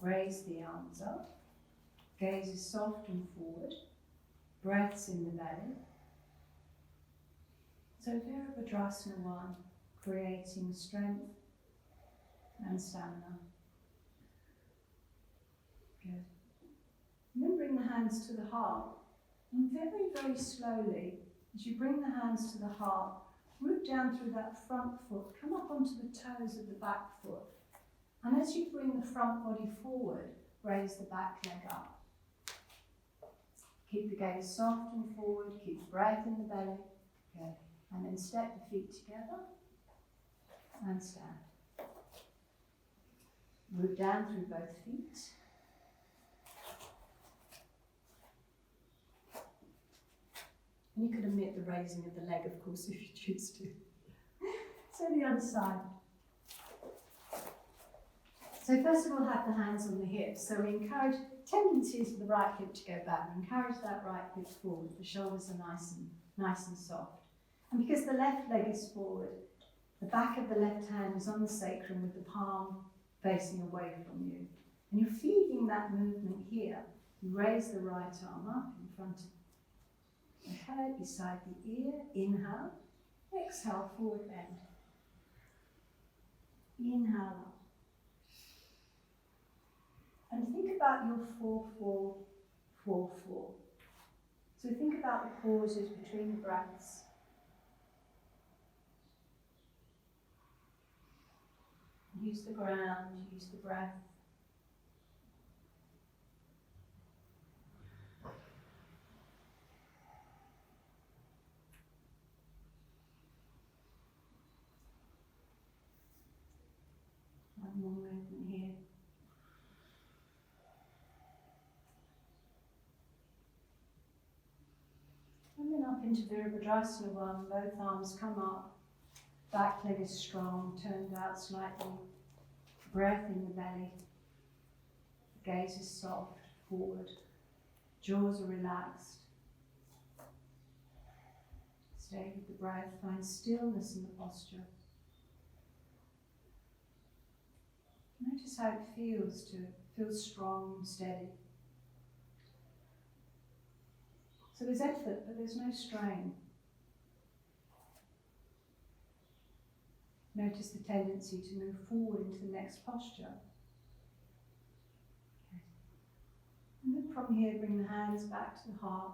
Speaker 1: Raise the arms up. Gaze is soft and forward. Breaths in the belly. So Virabhadrasana 1, creating strength and stamina. Good. And then bring the hands to the heart. And very, very slowly, as you bring the hands to the heart, root down through that front foot, come up onto the toes of the back foot. And as you bring the front body forward, raise the back leg up. Keep the gaze soft and forward, keep the breath in the belly. Good. And then step the feet together and stand. Root down through both feet. And you could omit the raising of the leg, of course, if you choose to. So the other side. So first of all, have the hands on the hips. So we encourage tendencies of the right hip to go back. We encourage that right hip forward. The shoulders are nice and soft. And because the left leg is forward, the back of the left hand is on the sacrum with the palm facing away from you. And you're feeding that movement here. You raise the right arm up in front of the head, beside the ear. Inhale. Exhale, forward bend. Inhale up. And think about your 4-4, 4-4. So think about the pauses between the breaths. Use the ground, use the breath. One more movement here. And then up into Virabhadrasana 1, both arms come up, back leg is strong, turned out slightly, breath in the belly, gaze is soft, forward, jaws are relaxed. Stay with the breath, find stillness in the posture. Notice how it feels to feel strong and steady. So there's effort, but there's no strain. Notice the tendency to move forward into the next posture. Okay. And then from here, bring the hands back to the heart.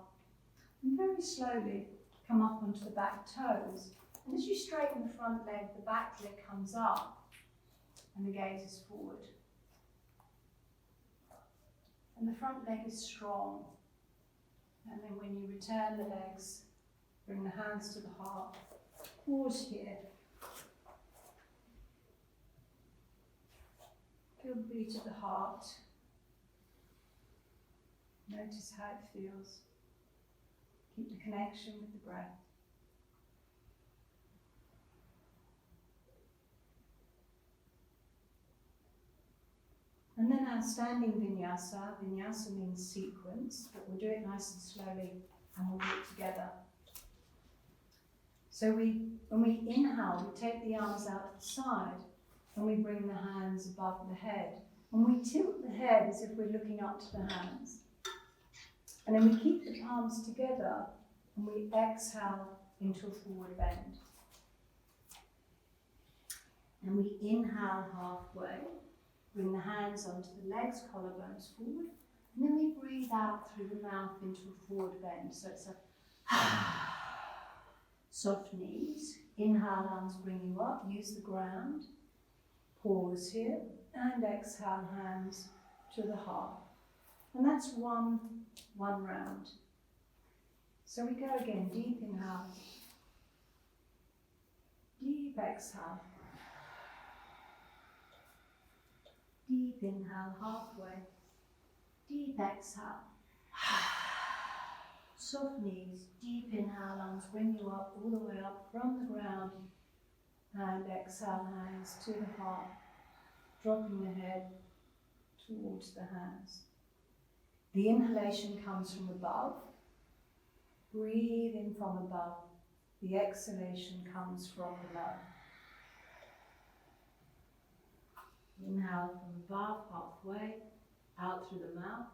Speaker 1: And very slowly come up onto the back toes. And as you straighten the front leg, the back leg comes up and the gaze is forward. And the front leg is strong. And then when you return the legs, bring the hands to the heart. Pause here. Feel the beat of the heart. Notice how it feels. Keep the connection with the breath. And then our standing vinyasa. Vinyasa means sequence, but we'll do it nice and slowly and we'll do it together. So when we inhale, we take the arms out to the side and we bring the hands above the head. And we tilt the head as if we're looking up to the hands. And then we keep the palms together and we exhale into a forward bend. And we inhale halfway. Bring the hands onto the legs, collarbones forward, and then we breathe out through the mouth into a forward bend. So it's a soft knees. Inhale, arms bring you up, use the ground. Pause here, And exhale, hands to the heart. And that's one round. So we go again, deep inhale. Deep exhale. Deep inhale, halfway. Deep exhale. Soft knees, deep inhale, arms bring you up, all the way up from the ground. And exhale, hands to the heart, dropping the head towards the hands. The inhalation comes from above. Breathe in from above. The exhalation comes from below. Inhale from above, halfway, out through the mouth.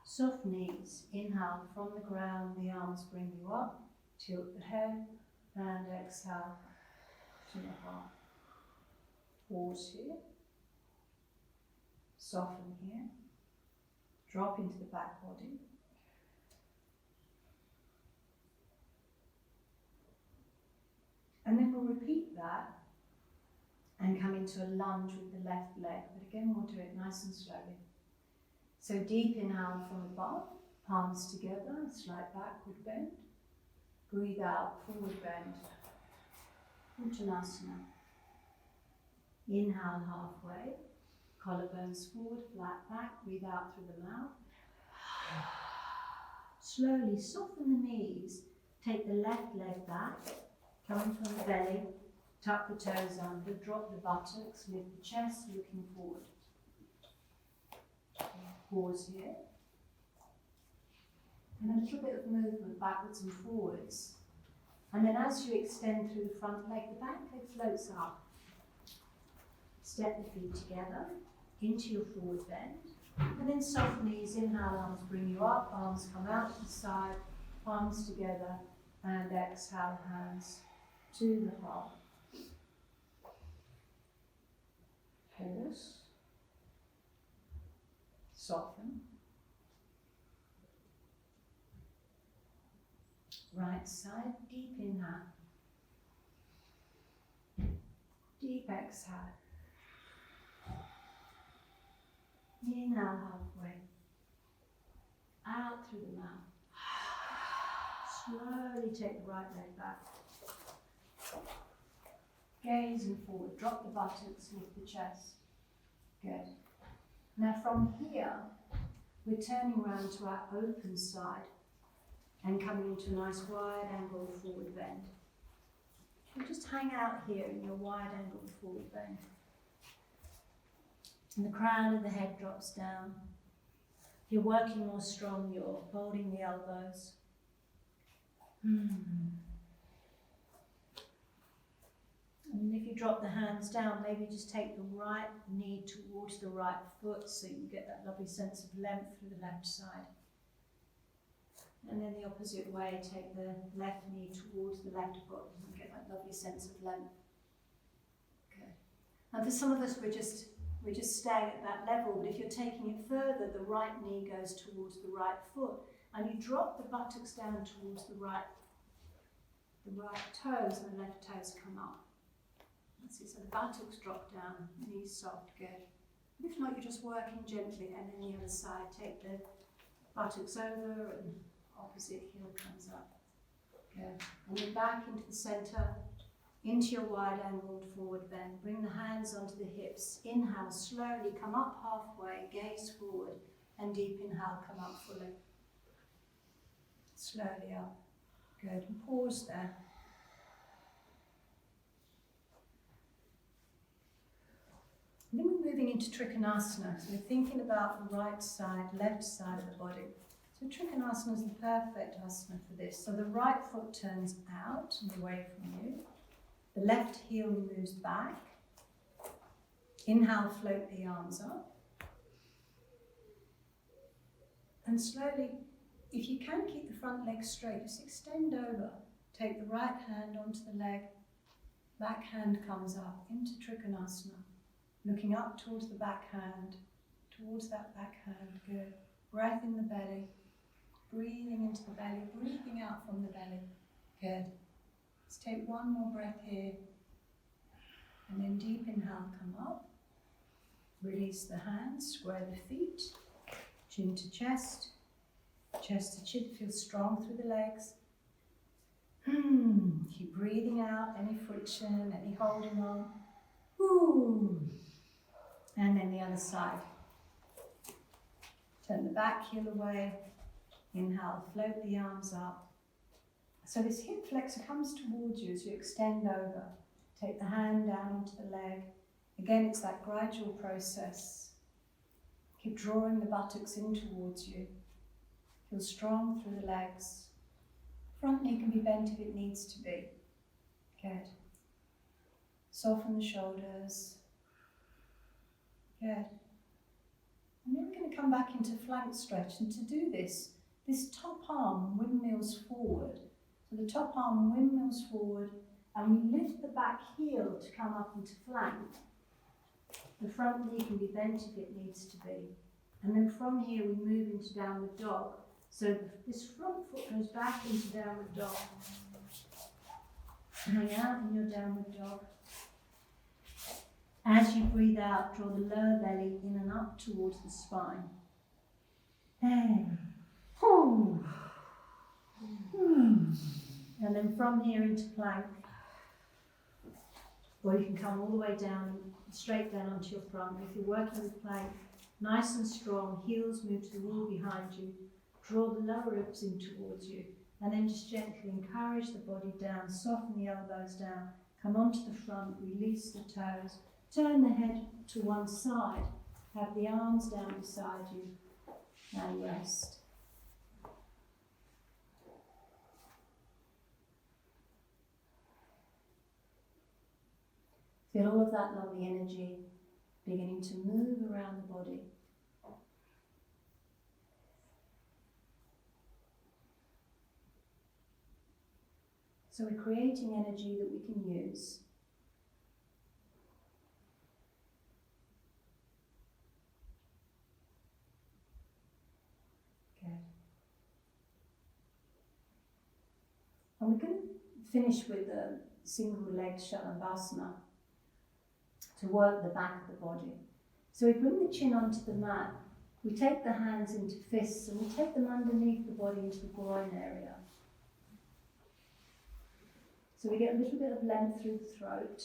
Speaker 1: Soft knees, inhale from the ground, the arms bring you up, tilt the head, and exhale to the heart. Pause here, soften here, drop into the back body. And then we'll repeat that and come into a lunge with the left leg, but again we'll do it nice and slowly. So deep inhale from above, palms together, slight backward bend. Breathe out, forward bend. Uttanasana. Inhale halfway, collarbones forward, flat back, breathe out through the mouth. Slowly soften the knees, take the left leg back, coming from the belly, tuck the toes under, drop the buttocks, lift the chest, looking forward. Pause here. And a little bit of movement backwards and forwards. And then as you extend through the front leg, the back leg floats up. Step the feet together into your forward bend. And then soft knees, inhale, arms bring you up, arms come out to the side, palms together, and exhale, hands to the heart. Pause. Soften. Right side, deep inhale. Deep exhale. Inhale halfway. Out through the mouth. Slowly take the right leg back. Gaze and forward. Drop the buttocks, lift the chest. Good. Now from here, we're turning around to our open side and coming into a nice wide angle forward bend. And just hang out here in your wide angle forward bend. And the crown of the head drops down. If you're working more strong, you're folding the elbows. And if you drop the hands down, maybe just take the right knee towards the right foot so you get that lovely sense of length through the left side. And then the opposite way, take the left knee towards the left foot and get that lovely sense of length. Okay. And for some of us, we're just staying at that level, but if you're taking it further, the right knee goes towards the right foot, and you drop the buttocks down towards the right toes, and the left toes come up. Let's see, so the buttocks drop down, knees soft, good. But if not, you're just working gently, and then the other side, take the buttocks over, and opposite heel comes up. Good. And then back into the centre, into your wide angled forward bend. Bring the hands onto the hips. Inhale, slowly come up halfway, gaze forward, and deep inhale, come up fully. Slowly up. Good. And pause there. And then we're moving into Trikonasana. So we're thinking about the right side, left side of the body. So Trikonasana is the perfect asana for this. So the right foot turns out and away from you. The left heel moves back. Inhale, float the arms up. And slowly, if you can keep the front leg straight, just extend over. Take the right hand onto the leg. Back hand comes up into Trikonasana. Looking up towards the back hand, towards that back hand, good. Breath in the belly, breathing into the belly, breathing out from the belly, good. Let's take one more breath here. And then deep inhale, come up. Release the hands, square the feet, chin to chest to chin, feel strong through the legs. Keep breathing out any friction, any holding on. And then the other side. Turn the back heel away. Inhale, float the arms up. So this hip flexor comes towards you as you extend over. Take the hand down onto the leg. Again, it's that gradual process. Keep drawing the buttocks in towards you. Feel strong through the legs. Front knee can be bent if it needs to be. Good. Soften the shoulders. Good. And then we're going to come back into flank stretch. And to do this top arm windmills forward. So the top arm windmills forward, and we lift the back heel to come up into flank. The front knee can be bent if it needs to be. And then from here we move into downward dog. So this front foot goes back into downward dog. Hang out in your downward dog. As you breathe out, draw the lower belly in and up towards the spine. And then from here into plank. Or you can come all the way down, straight down onto your front. If you're working with plank, nice and strong, heels move to the wall behind you. Draw the lower ribs in towards you, and then just gently encourage the body down, soften the elbows down, come onto the front, release the toes, turn the head to one side, have the arms down beside you, and rest. Feel all of that lovely energy beginning to move around the body. So we're creating energy that we can use. Good. And we're going to finish with a single leg Shalabhasana to work the back of the body. So we bring the chin onto the mat, we take the hands into fists and we take them underneath the body into the groin area. So we get a little bit of length through the throat.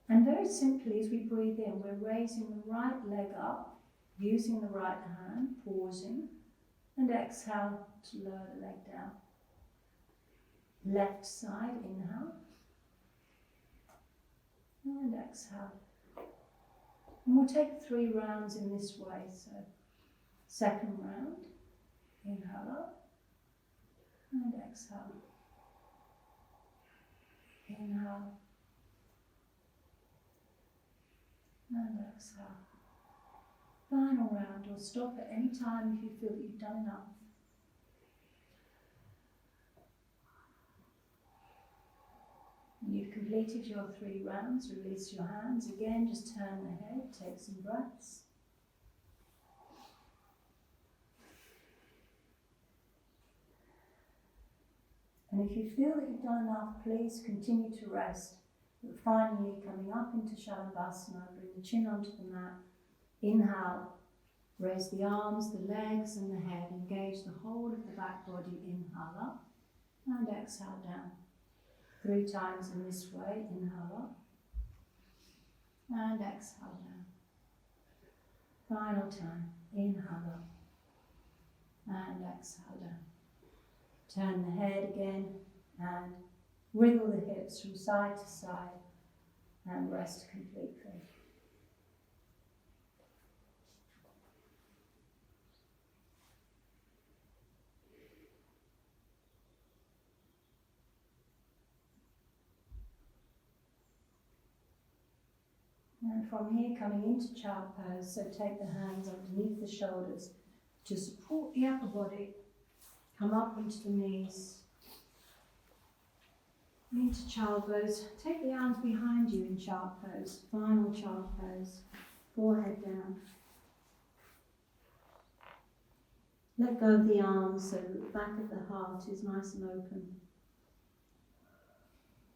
Speaker 1: And very simply, as we breathe in, we're raising the right leg up, using the right hand, pausing, and exhale to lower the leg down. Left side, inhale, and exhale. And we'll take 3 rounds in this way. So, second round, inhale up, and exhale. Inhale and exhale. Final round, or stop at any time if you feel that you've done enough. When you've completed your 3 rounds, release your hands. Again, just turn the head, take some breaths. And if you feel that you've done enough, please continue to rest. But finally, coming up into Shalabhasana, bring the chin onto the mat. Inhale, raise the arms, the legs and the head. Engage the whole of the back body. Inhale up and exhale down. 3 times in this way. Inhale up and exhale down. Final time. Inhale up and exhale down. Turn the head again and wriggle the hips from side to side and rest completely. And from here, coming into child pose, so take the hands underneath the shoulders to support the upper body. Come up into the knees, into child pose. Take the arms behind you in child pose, final child pose. Forehead down. Let go of the arms so that the back of the heart is nice and open.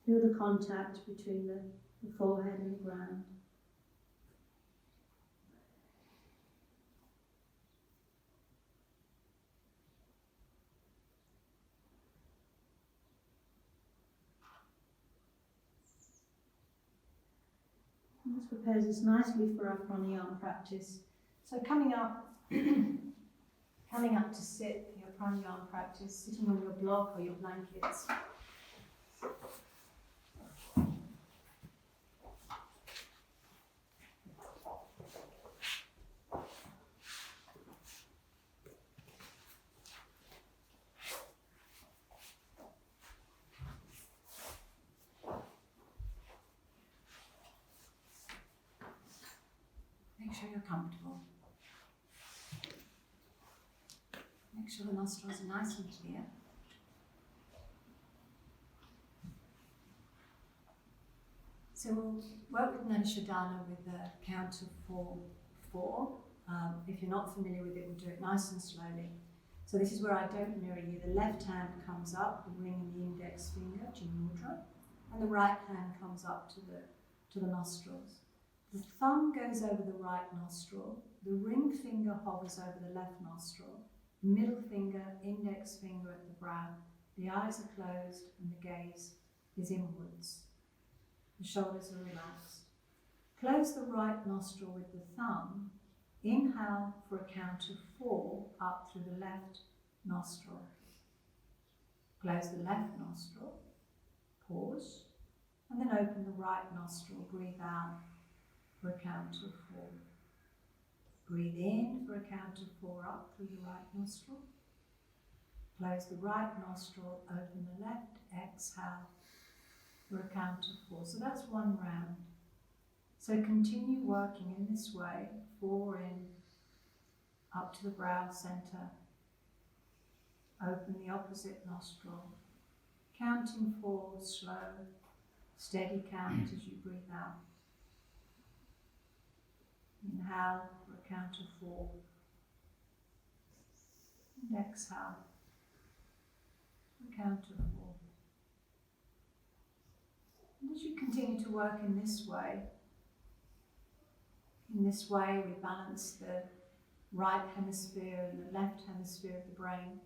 Speaker 1: Feel the contact between the the forehead and the ground. And this prepares us nicely for our pranayama practice. So coming up to sit for your pranayama practice, sitting on your block or your blankets. Make sure you're comfortable. Make sure the nostrils are nice and clear. So we'll work with Nanishodhana with a count of 4-4. If you're not familiar with it, we'll do it nice and slowly. So this is where I don't mirror you. The left hand comes up, the ring and the index finger, Jina Mudra, and the right hand comes up to the nostrils. The thumb goes over the right nostril, the ring finger hovers over the left nostril, middle finger, index finger at the brow, the eyes are closed and the gaze is inwards. The shoulders are relaxed. Close the right nostril with the thumb, inhale for a count of 4 up through the left nostril. Close the left nostril, pause, and then open the right nostril, breathe out for a count of 4. Breathe in for a count of 4 up through the right nostril. Close the right nostril, open the left, exhale for a count of 4. So that's one round. So continue working in this way, 4 in, up to the brow center. Open the opposite nostril. Counting 4, slow, steady count as you breathe out. Inhale for a count of 4. And exhale for a count of 4. And as you continue to work in this way, we balance the right hemisphere and the left hemisphere of the brain.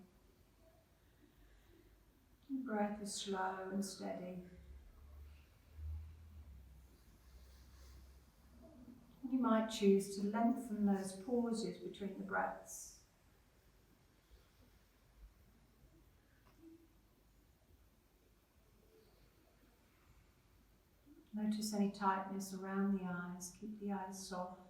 Speaker 1: The breath is slow and steady. You might choose to lengthen those pauses between the breaths. Notice any tightness around the eyes. Keep the eyes soft.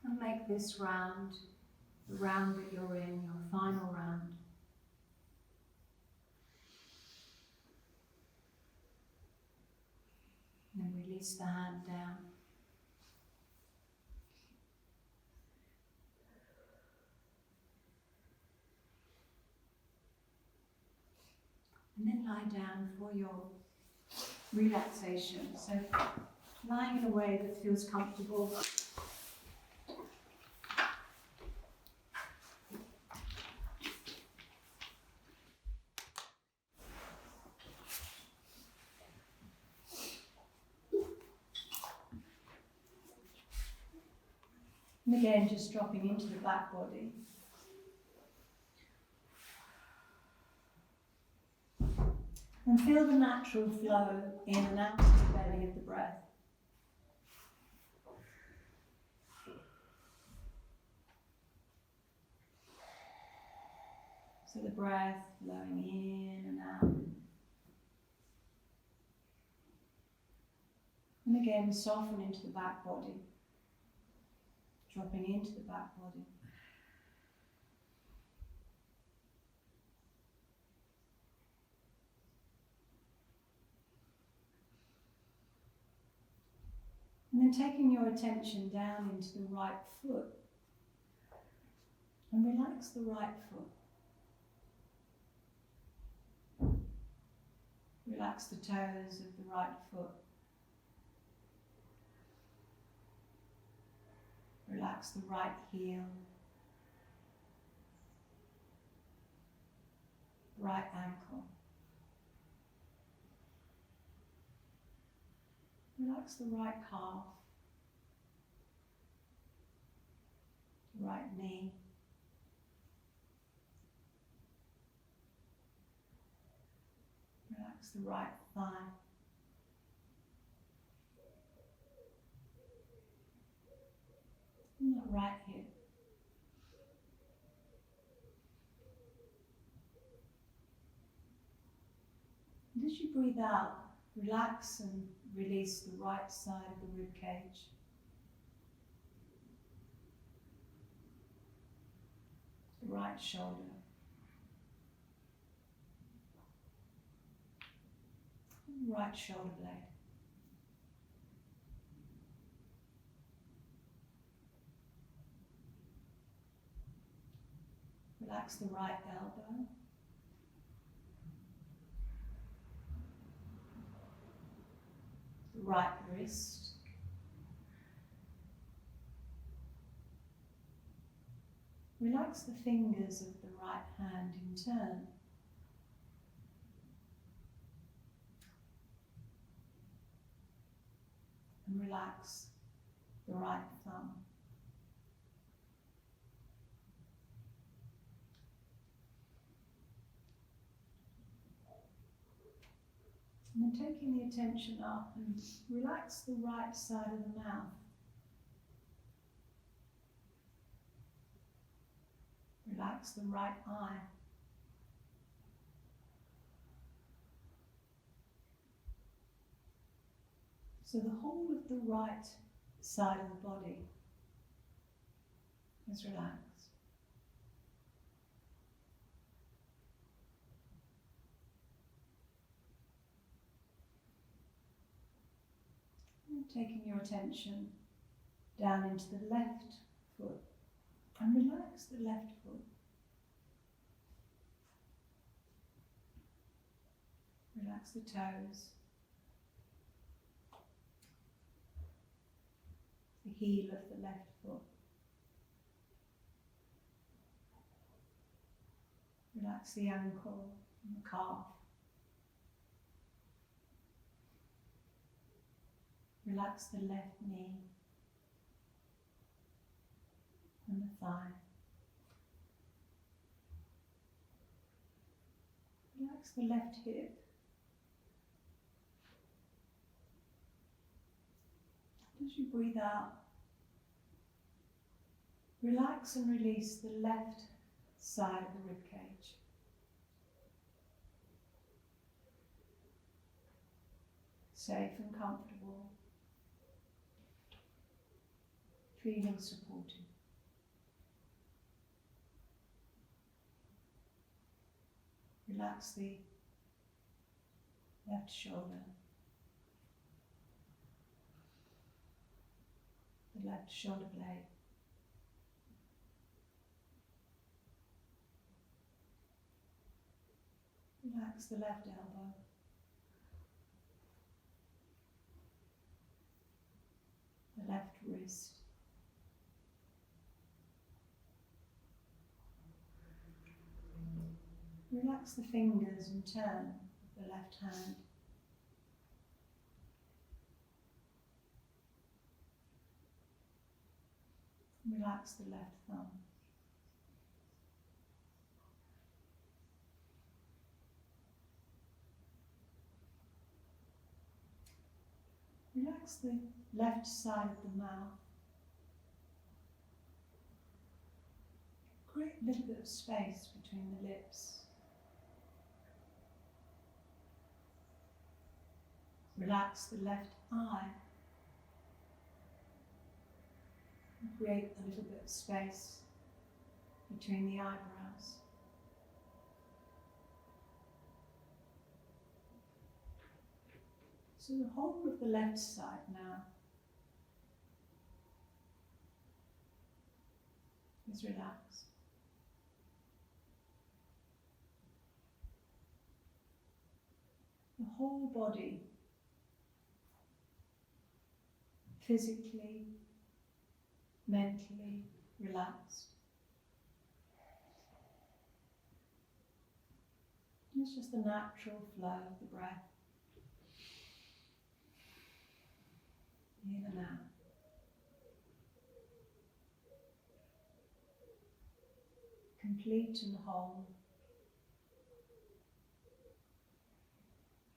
Speaker 1: And make this round, the round that you're in, your final round. And then release the hand down. And then lie down for your relaxation. So lying in a way that feels comfortable. And again, just dropping into the back body. And feel the natural flow in and out of the belly of the breath. So the breath flowing in and out. And again, soften into the back body. Dropping into the back body. then taking your attention down into the right foot, and relax the right foot. Relax the toes of the right foot. Relax the right heel. Right ankle. Relax the right calf. Right knee. Relax the right thigh. And that right hip. And as you breathe out, relax and release the right side of the rib cage. The right shoulder. And right shoulder blade. Relax the right elbow. The right wrist. Relax the fingers of the right hand in turn. And relax the right thumb. And then taking the attention up and relax the right side of the mouth. Relax the right eye. So the whole of the right side of the body is relaxed. And taking your attention down into the left foot and relax the left foot. Relax the toes, the heel of the left foot. Relax the ankle and the calf. Relax the left knee and the thigh. Relax the left hip. As you breathe out, relax and release the left side of the rib cage. Safe and comfortable, feeling supported. Relax the left shoulder, the left shoulder blade. Relax the left elbow. The left wrist. Relax the fingers in turn of the left hand. Relax the left thumb. Relax the left side of the mouth. Create a little bit of space between the lips. Relax the left eye. And create a little bit of space between the eyebrows. So the whole of the left side now is relaxed. The whole body, physically, mentally relaxed. It's just the natural flow of the breath. In and out. Complete and whole.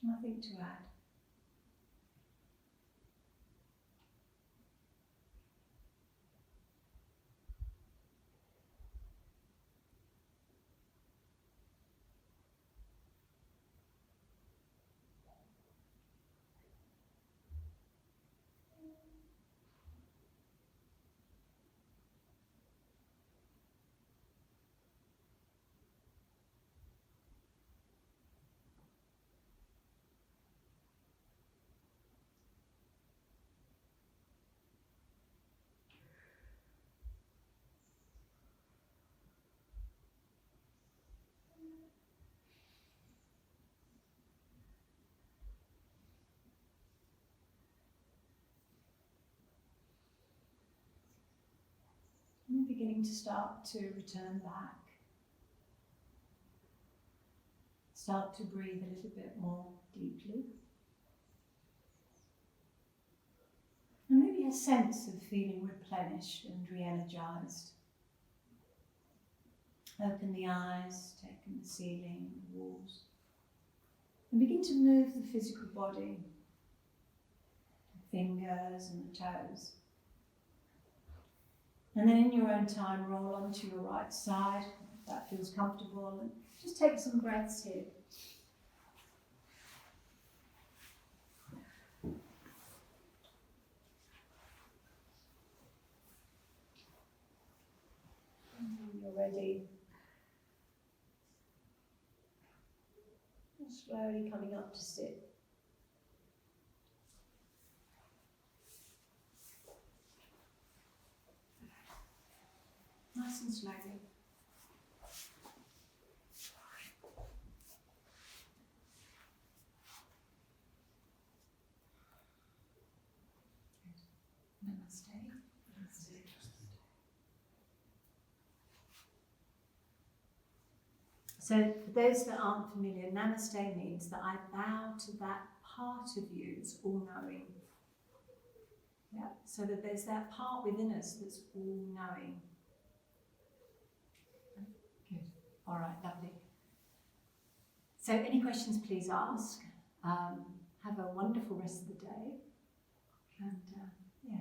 Speaker 1: Nothing to add. And beginning to start to return back. Start to breathe a little bit more deeply. And maybe a sense of feeling replenished and re-energized. Open the eyes, take in the ceiling, the walls. And begin to move the physical body, the fingers and the toes. And then in your own time, roll onto your right side, if that feels comfortable, and just take some breaths here. And when you're ready, slowly coming up to sit. Nice and slowly. Namaste. Namaste. So for those that aren't familiar, Namaste means that I bow to that part of you that's all-knowing. Yeah, so that there's that part within us that's all-knowing. Good. All right, lovely. So any questions, please ask. Have a wonderful rest of the day. And yeah.